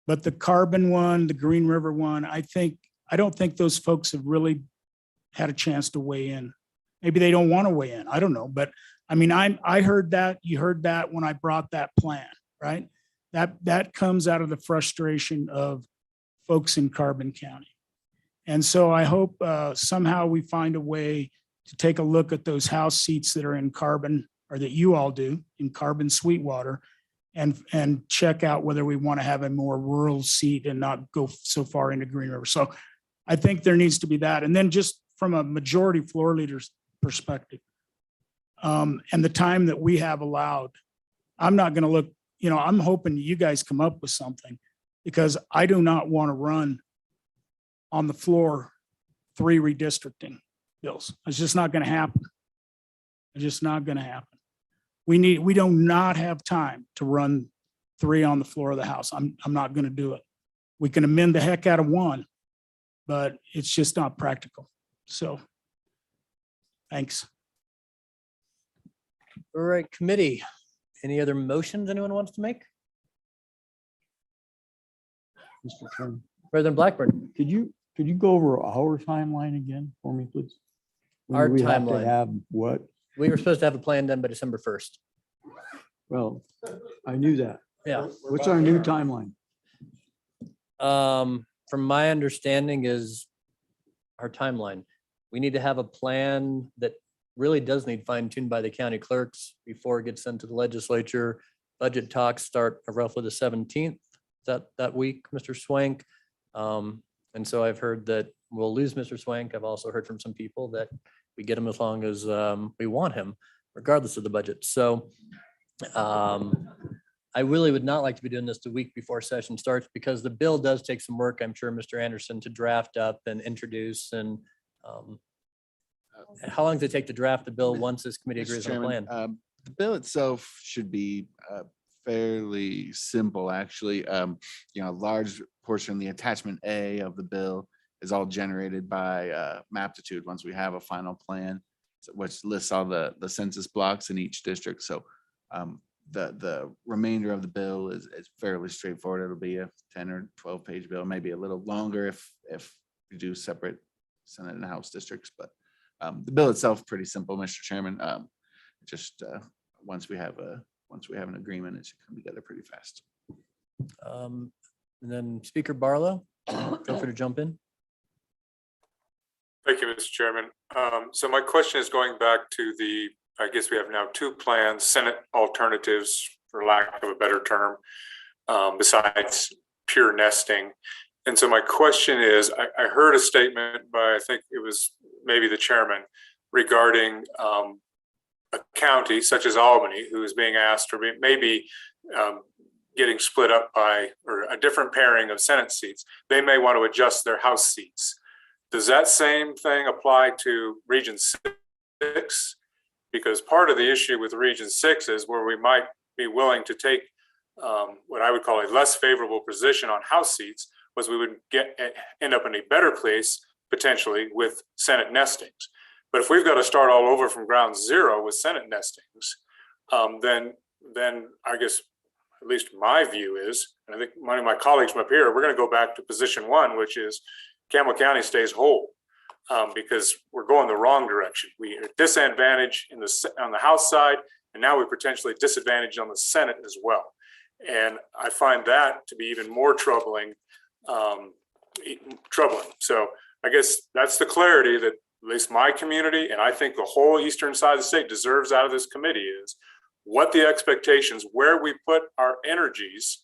But the Carbon one, the Green River one, I don't think those folks have really had a chance to weigh in. Maybe they don't want to weigh in. I don't know. But I mean, I heard that, you heard that when I brought that plan, right? That comes out of the frustration of folks in Carbon County. And so I hope somehow we find a way to take a look at those House seats that are in Carbon, or that you all do in Carbon Sweetwater, and check out whether we want to have a more rural seat and not go so far into Green River. So I think there needs to be that. And then just from a majority floor leader's perspective, and the time that we have allowed, I'm not going to look, I'm hoping you guys come up with something, because I do not want to run on the floor 3 redistricting bills. It's just not going to happen. It's just not going to happen. We do not have time to run 3 on the floor of the House. I'm not going to do it. We can amend the heck out of 1, but it's just not practical. So, thanks. All right, committee. Any other motions anyone wants to make? Mr. Chairman, President Blackburn. could you go over our timeline again for me, please? When Our do we have to timeline. have what? We were supposed to have a plan done by December 1st. Well, I knew that. Yeah. What's our new timeline? From my understanding is our timeline. We need to have a plan that really does need fine tuned by the county clerks before it gets sent to the legislature. Budget talks start roughly the 17th, that week, Mr. Swank. And so I've heard that we'll lose Mr. Swank. I've also heard from some people that we get him as long as we want him, regardless of the budget. So I really would not like to be doing this the week before session starts, because the bill does take some work, I'm sure, Mr. Anderson, to draft up and introduce. And how long does it take to draft the bill once this committee Mr. agrees on a Chairman, plan? The bill itself should be fairly simple, actually. A large portion, the attachment A of the bill, is all generated by Maptitude once we have a final plan, which lists all the census blocks in each district. So the remainder of the bill is fairly straightforward. It'll be a 10 or 12 page bill, maybe a little longer if we do separate Senate and House districts. But the bill itself, pretty simple, Mr. Chairman. Once we have an agreement, it should come together pretty fast. And then Speaker Barlow, feel free to jump in. Thank you, Mr. Chairman. So my question is going back to I guess we have now 2 plans, Senate alternatives, for lack of a better term, besides pure nesting. And so my question is, I heard a statement by, I think it was maybe the chairman, regarding a county such as Albany, who is being asked, or maybe getting split up by, or a different pairing of Senate seats. They may want to adjust their House seats. Does that same thing apply to Region 6? Because part of the issue with Region 6 is where we might be willing to take what I would call a less favorable position on House seats, was we would end up in a better place potentially with Senate nestings. But if we've got to start all over from ground zero with Senate nestings, then I guess, at least my view is, and I think many of my colleagues from up here, we're going to go back to position 1, which is Campbell County stays whole, because we're going the wrong direction. We are disadvantaged on the House side, and now we're potentially disadvantaged on the Senate as well. And I find that to be even more troubling. So I guess that's the clarity that at least my community, and I think the whole eastern side of the state deserves out of this committee is what the expectations, where we put our energies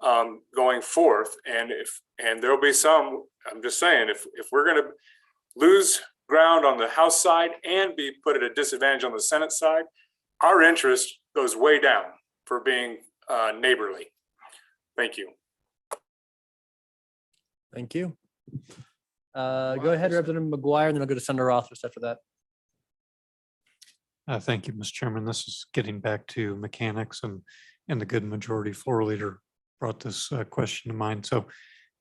going forth. And there'll be some, I'm just saying, if we're going to lose ground on the House side and be put at a disadvantage on the Senate side, our interest goes way down for being neighborly. Thank you. Thank you. Go ahead, Representative McGuire, and then I'll go to Senator Rothfuss after that. Thank you, Mr. Chairman. This is getting back to mechanics, and the good majority floor leader brought this question to mind. So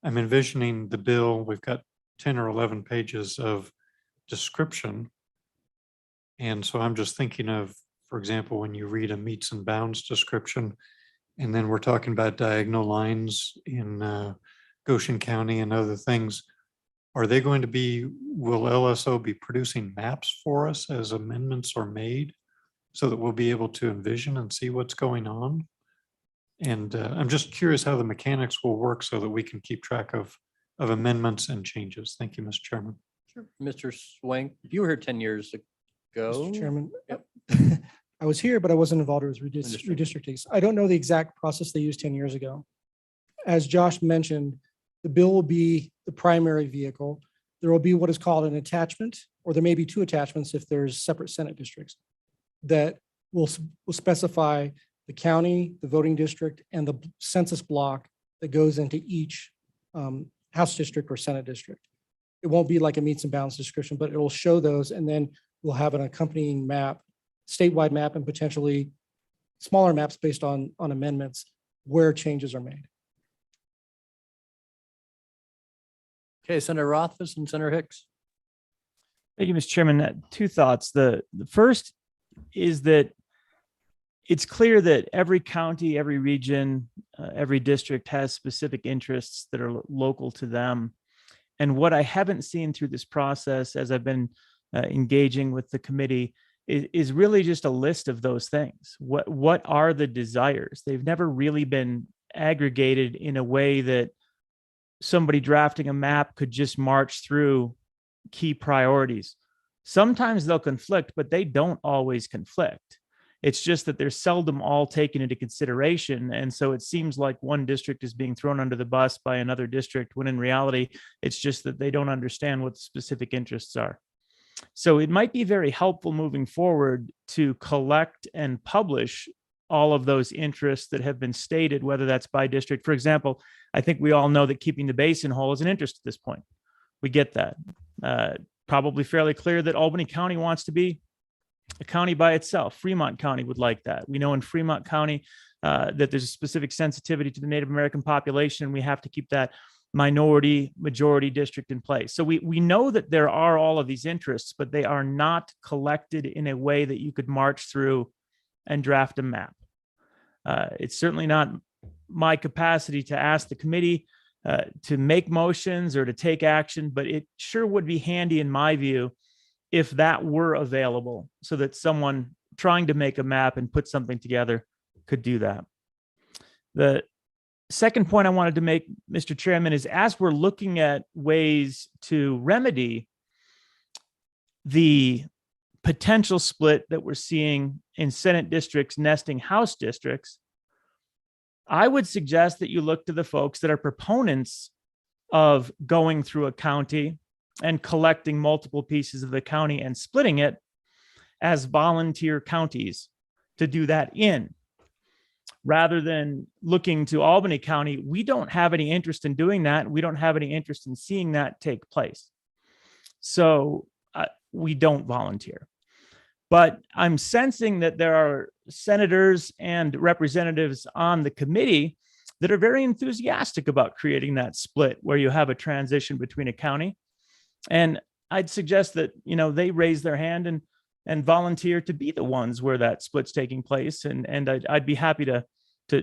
I'm envisioning the bill. We've got 10 or 11 pages of description. And so I'm just thinking of, for example, when you read a meets and bounds description, and then we're talking about diagonal lines in Goshen County and other things. Are they going to be, will LSO be producing maps for us as amendments are made so that we'll be able to envision and see what's going on? And I'm just curious how the mechanics will work so that we can keep track of amendments and changes. Thank you, Mr. Chairman. Sure. Mr. Swank, you were here 10 years ago. Mr. Chairman, Yep. I was here, but I wasn't involved with redistricting. I don't know the exact process they used 10 years ago. As Josh mentioned, the bill will be the primary vehicle. There will be what is called an attachment, or there may be two attachments if there's separate Senate districts that will specify the county, the voting district, and the census block that goes into each House district or Senate district. It won't be like a meets and bounds description, but it will show those, and then we'll have an accompanying map, statewide map, and potentially smaller maps based on amendments where changes are made. Okay, Senator Rothfuss and Senator Hicks. Thank you, Mr. Chairman. Two thoughts. The first is that it's clear that every county, every region, every district has specific interests that are local to them. And what I haven't seen through this process as I've been engaging with the committee is really just a list of those things. What are the desires? They've never really been aggregated in a way that somebody drafting a map could just march through key priorities. Sometimes they'll conflict, but they don't always conflict. It's just that they're seldom all taken into consideration. And so it seems like one district is being thrown under the bus by another district, when in reality, it's just that they don't understand what the specific interests are. So it might be very helpful moving forward to collect and publish all of those interests that have been stated, whether that's by district. For example, I think we all know that keeping the basin whole is an interest at this point. We get that. Probably fairly clear that Albany County wants to be a county by itself. Fremont County would like that. We know in Fremont County that there's a specific sensitivity to the Native American population. We have to keep that minority majority district in place. So we know that there are all of these interests, but they are not collected in a way that you could march through and draft a map. It's certainly not my capacity to ask the committee to make motions or to take action, but it sure would be handy in my view if that were available so that someone trying to make a map and put something together could do that. The second point I wanted to make, Mr. Chairman, is as we're looking at ways to remedy the potential split that we're seeing in Senate districts nesting House districts, I would suggest that you look to the folks that are proponents of going through a county and collecting multiple pieces of the county and splitting it as volunteer counties to do that in. Rather than looking to Albany County, we don't have any interest in doing that. We don't have any interest in seeing that take place. So we don't volunteer. But I'm sensing that there are senators and representatives on the committee that are very enthusiastic about creating that split where you have a transition between a county. And I'd suggest that, you know, they raise their hand and volunteer to be the ones where that split's taking place. And I'd be happy to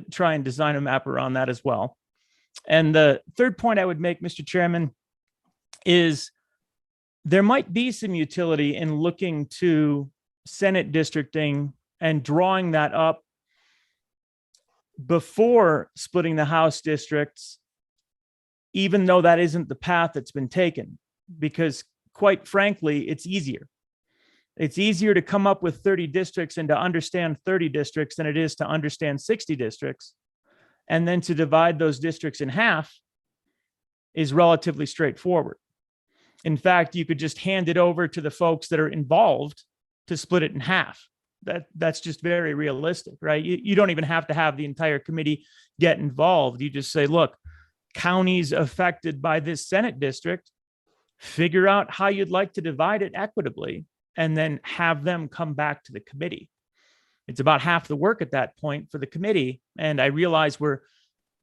try and design a map around that as well. And the third point I would make, Mr. Chairman, is there might be some utility in looking to Senate districting and drawing that up before splitting the House districts, even though that isn't the path that's been taken, because quite frankly, it's easier. It's easier to come up with 30 districts and to understand 30 districts than it is to understand 60 districts. And then to divide those districts in half is relatively straightforward. In fact, you could just hand it over to the folks that are involved to split it in half. That's just very realistic, right? You don't even have to have the entire committee get involved. You just say, look, counties affected by this Senate district, figure out how you'd like to divide it equitably, and then have them come back to the committee. It's about half the work at that point for the committee. And I realize we're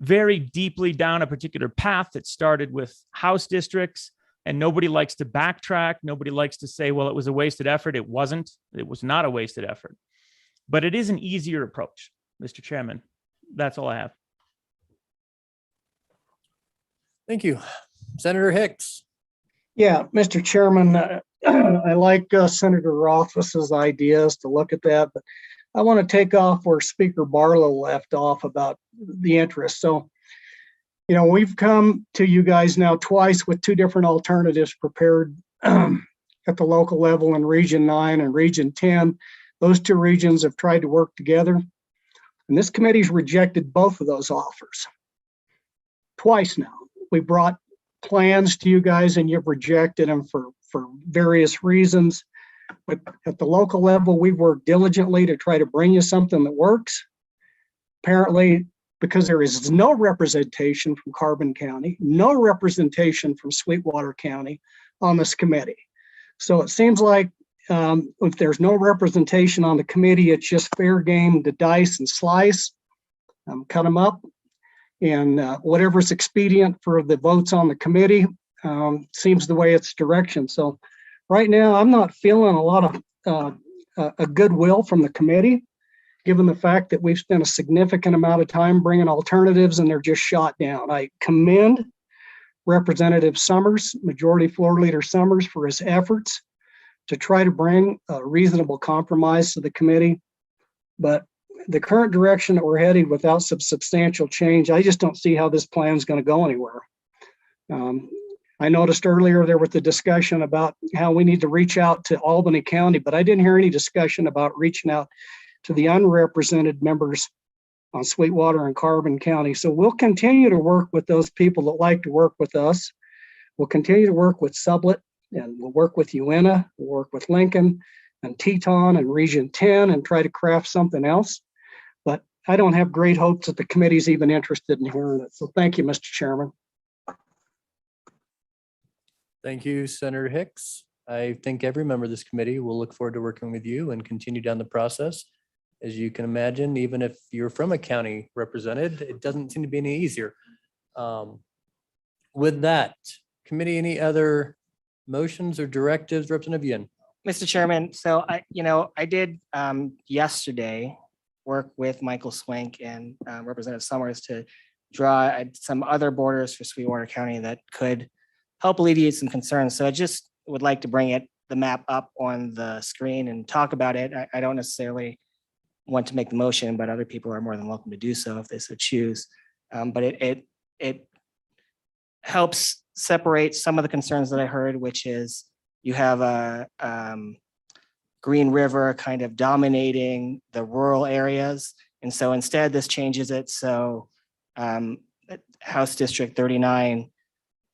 very deeply down a particular path that started with House districts, and nobody likes to backtrack. Nobody likes to say, well, it was a wasted effort. It wasn't. It was not a wasted effort. But it is an easier approach, Mr. Chairman. That's all I have. Thank you. Senator Hicks. Yeah, Mr. Chairman, I like Senator Rothfuss's ideas to look at that, but I want to take off where Speaker Barlow left off about the interest. So, you know, we've come to you guys now twice with two different alternatives prepared at the local level in Region 9 and Region 10. Those two regions have tried to work together, and this committee's rejected both of those offers twice now. We brought plans to you guys and you've rejected them for various reasons. But at the local level, we've worked diligently to try to bring you something that works. Apparently, because there is no representation from Carbon County, no representation from Sweetwater County on this committee. So it seems like if there's no representation on the committee, it's just fair game to dice and slice, cut them up, and whatever's expedient for the votes on the committee seems the way it's direction. So right now, I'm not feeling a lot of a goodwill from the committee, given the fact that we've spent a significant amount of time bringing alternatives and they're just shot down. I commend Representative Summers, Majority Floor Leader Summers, for his efforts to try to bring a reasonable compromise to the committee. But the current direction that we're headed without some substantial change, I just don't see how this plan is going to go anywhere. I noticed earlier there was the discussion about how we need to reach out to Albany County, but I didn't hear any discussion about reaching out to the unrepresented members on Sweetwater and Carbon County. So we'll continue to work with those people that like to work with us. We'll continue to work with Sublet, and we'll work with Uena, we'll work with Lincoln and Teton and Region 10 and try to craft something else. But I don't have great hopes that the committee's even interested in hearing it. So thank you, Mr. Chairman. Thank you, Senator Hicks. I think every member of this committee will look forward to working with you and continue down the process. As you can imagine, even if you're from a county represented, it doesn't seem to be any easier. With that, committee, any other motions or directives? Representative Yin. Mr. Chairman, so I did yesterday work with Michael Swank and Representative Summers to draw some other borders for Sweetwater County that could help alleviate some concerns. So I just would like to bring the map up on the screen and talk about it. I don't necessarily want to make the motion, but other people are more than welcome to do so if they so choose. But it helps separate some of the concerns that I heard, which is you have a Green River kind of dominating the rural areas. And so instead this changes it. So House District 39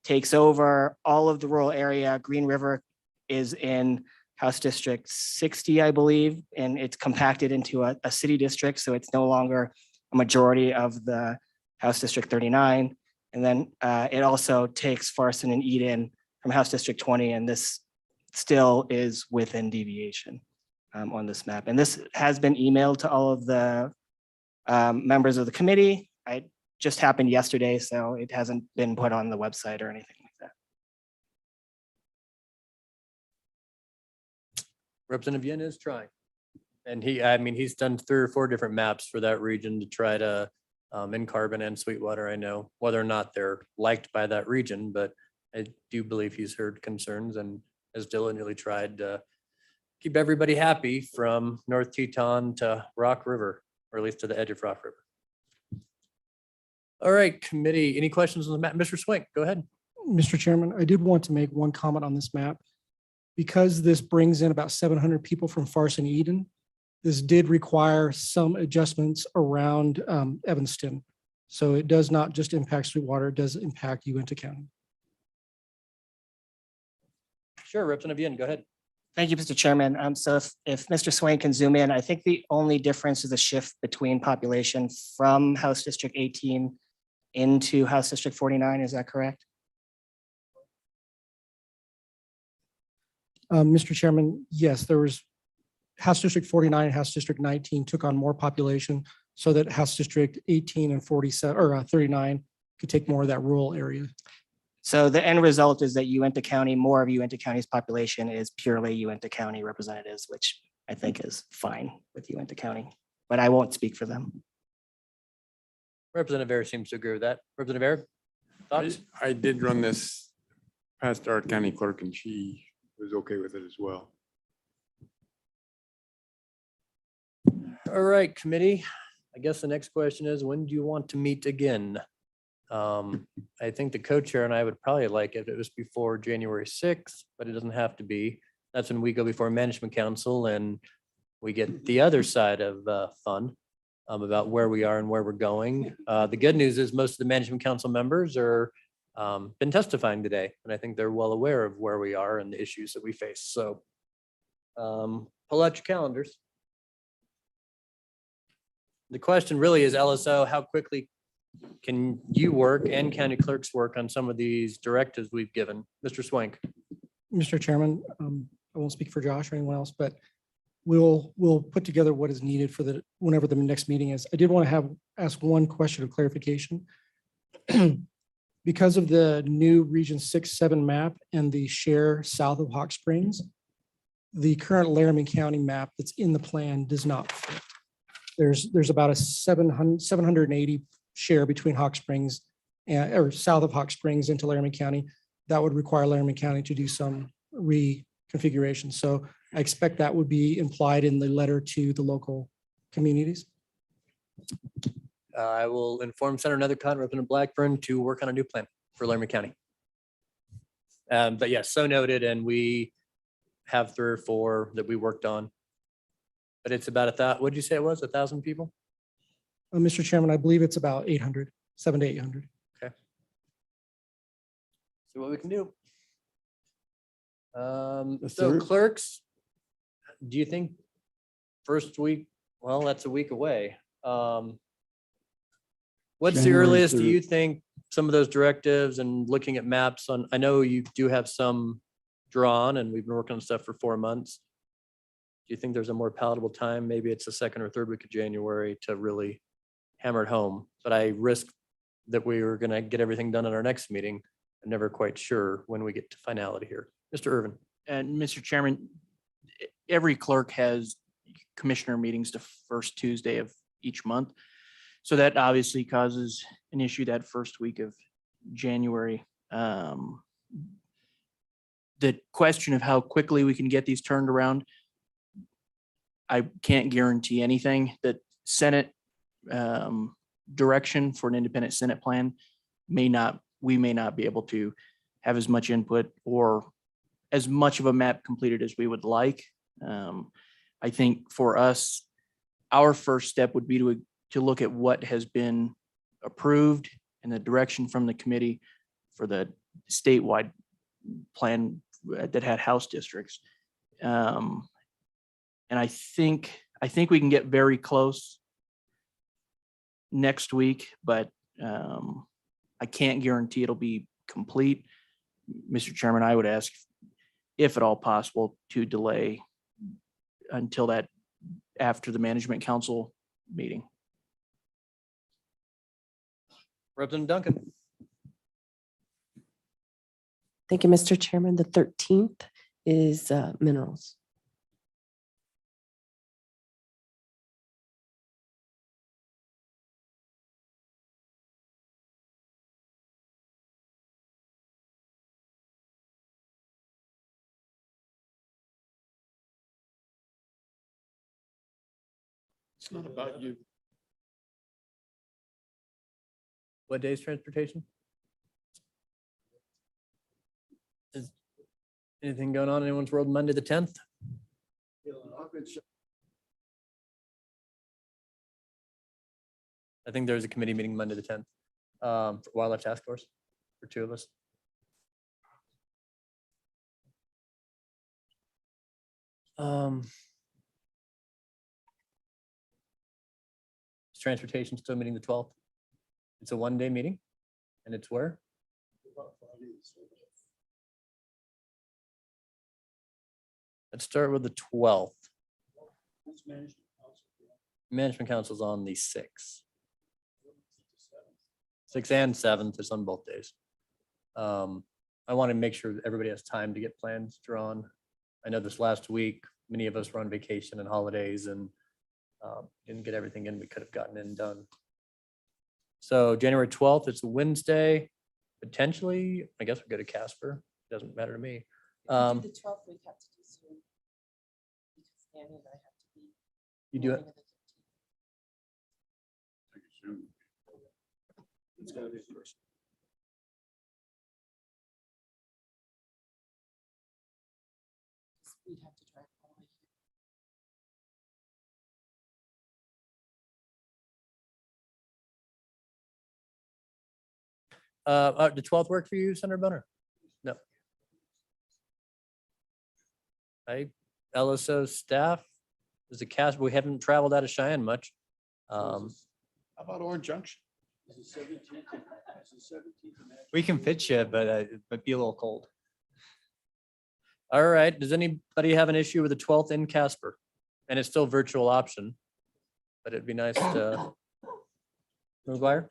takes over all of the rural area. Green River is in House District 60, I believe, and it's compacted into a city district. So it's no longer a majority of the House District 39. And then it also takes Farson and Eden from House District 20, and this still is within deviation on this map. And this has been emailed to all of the members of the committee. It just happened yesterday, so it hasn't been put on the website or anything like that. Representative Yin is trying. And he's done 3 or 4 different maps for that region to try to, in Carbon and Sweetwater, I know, whether or not they're liked by that region, but I do believe he's heard concerns and has diligently tried to keep everybody happy from North Teton to Rock River, or at least to the edge of Rock River. All right, committee, any questions on the map? Mr. Swink, go ahead. Mr. Chairman, I did want to make one comment on this map. because this brings in about 700 people from Farson Eden, this did require some adjustments around Evanston. So it does not just impact Sweetwater, it does impact Uinta County. Sure, Representative Yin, go ahead. Thank you, Mr. Chairman. So if Mr. Swain can zoom in, I think the only difference is a shift between population from House District 18 into House District 49. Is that correct? Mr. Chairman, yes, there was House District 49, House District 19 took on more population so that House District 18 and 47 or 39 could take more of that rural area. So the end result is that Uinta County, more of Uinta County's population is purely Uinta County representatives, which I think is fine with Uinta County, but I won't speak for them. Representative Air seems to agree with that. Representative Air, thoughts? I did run this past our county clerk and she was okay with it as well. All right, committee. I guess the next question is, when do you want to meet again? I think the co-chair and I would probably like it if it was before January 6th, but it doesn't have to be. That's when we go before management council and we get the other side of fun about where we are and where we're going. The good news is most of the management council members are been testifying today, and I think they're well aware of where we are and the issues that we face. So pull out your calendars. The question really is, LSO, how quickly can you work and county clerks work on some of these directives we've given? Mr. Swank. Mr. Chairman, I won't speak for Josh or anyone else, but we'll put together what is needed for whenever the next meeting is. I did want to ask one question of clarification. Because of the new Region 6-7 map and the share south of Hawk Springs, the current Laramie County map that's in the plan does not fit. There's about a 780 share between Hawk Springs or south of Hawk Springs into Laramie County. That would require Laramie County to do some reconfiguration. So I expect that would be implied in the letter to the local communities. I will inform Senator Nethercott, Representative Blackburn to work on a new plan for Laramie County. But yes, so noted, and we have 3 or 4 that we worked on. But it's about 1,000. What did you say it was? 1,000 people? Mr. Chairman, I believe it's about 800, 700 to 800. Okay. See what we can do. So clerks, do you think first week? Well, that's a week away. What's the January earliest do 3rd. you think some of those directives and looking at maps on, I know you do have some drawn and we've been working on stuff for 4 months. Do you think there's a more palatable time? Maybe it's the 2nd or 3rd week of January to really hammer it home. But I risk that we were going to get everything done at our next meeting. I'm never quite sure when we get to finality here. Mr. Irvin. And Mr. Chairman, every clerk has commissioner meetings the first Tuesday of each month. So that obviously causes an issue that first week of January. The question of how quickly we can get these turned around, I can't guarantee anything. That Senate direction for an independent Senate plan we may not be able to have as much input or as much of a map completed as we would like. I think for us, our first step would be to look at what has been approved and the direction from the committee for the statewide plan that had house districts. And I think we can get very close next week, but I can't guarantee it'll be complete. Mr. Chairman, I would ask, if at all possible, to delay until that after the management council meeting. Representative Duncan. Thank you, Mr. Chairman. The 13th is minerals. It's not about you. What day is transportation? Anything going on in anyone's world Monday, the 10th? I think there's a committee meeting Monday, the 10th, for Wildlife Task Force for two of us. Is transportation still meeting the 12th? It's a one-day meeting and it's where? Let's start with the 12th. Management Council's on the 6th. 6th and 7th is on both days. I want to make sure that everybody has time to get plans drawn. I know this last week, many of us were on vacation and holidays and didn't get everything in we could have gotten in done. So January 12th, it's a Wednesday, potentially, I guess we'll go to Casper. Doesn't matter to me. The 12th we have to do soon. Because Annie and I have to be. You do it. It's gotta be first. We'd have to drive all the way here. The 12th work for you, Senator Bunner? No. LSO staff, there's a cast, we haven't traveled out of Cheyenne much. How about Orange Junction? We can fit you, but it might be a little cold. All right, does anybody have an issue with the 12th in Casper? And it's still virtual option, but it'd be nice to. McGuire?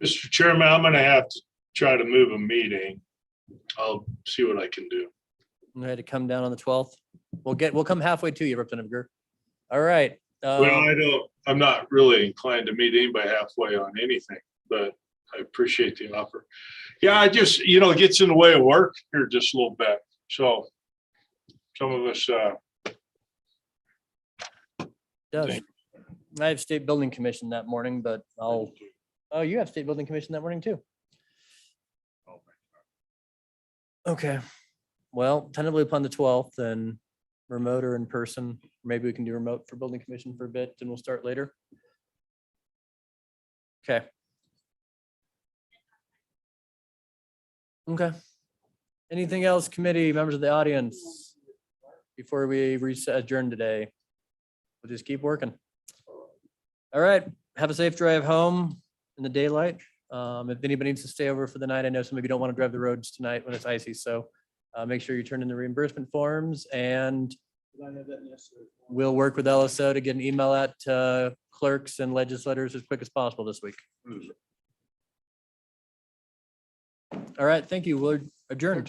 Mr. Chairman, I'm gonna have to try to move a meeting. I'll see what I can do. I'm ready to come down on the 12th. We'll come halfway to you, Representative Greer. All right. Well, I'm not really inclined to meet anybody halfway on anything, but I appreciate the offer. Yeah, I just, it gets in the way of work here just a little bit. So some of us, Does. I have State Building Commission that morning, but oh, you have State Building Commission that morning too. Okay, well, tentatively upon the 12th and remote or in person. Maybe we can do remote for Building Commission for a bit and we'll start later. Okay. Okay. Anything else, committee, members of the audience, before we adjourn today? We'll just keep working. All right, have a safe drive home in the daylight. If anybody needs to stay over for the night, I know some of you don't want to drive the roads tonight when it's icy, so make sure you turn in the reimbursement forms and we'll work with LSO to get an email out to clerks and legislators as quick as possible this week. All right, thank you. We'll adjourn.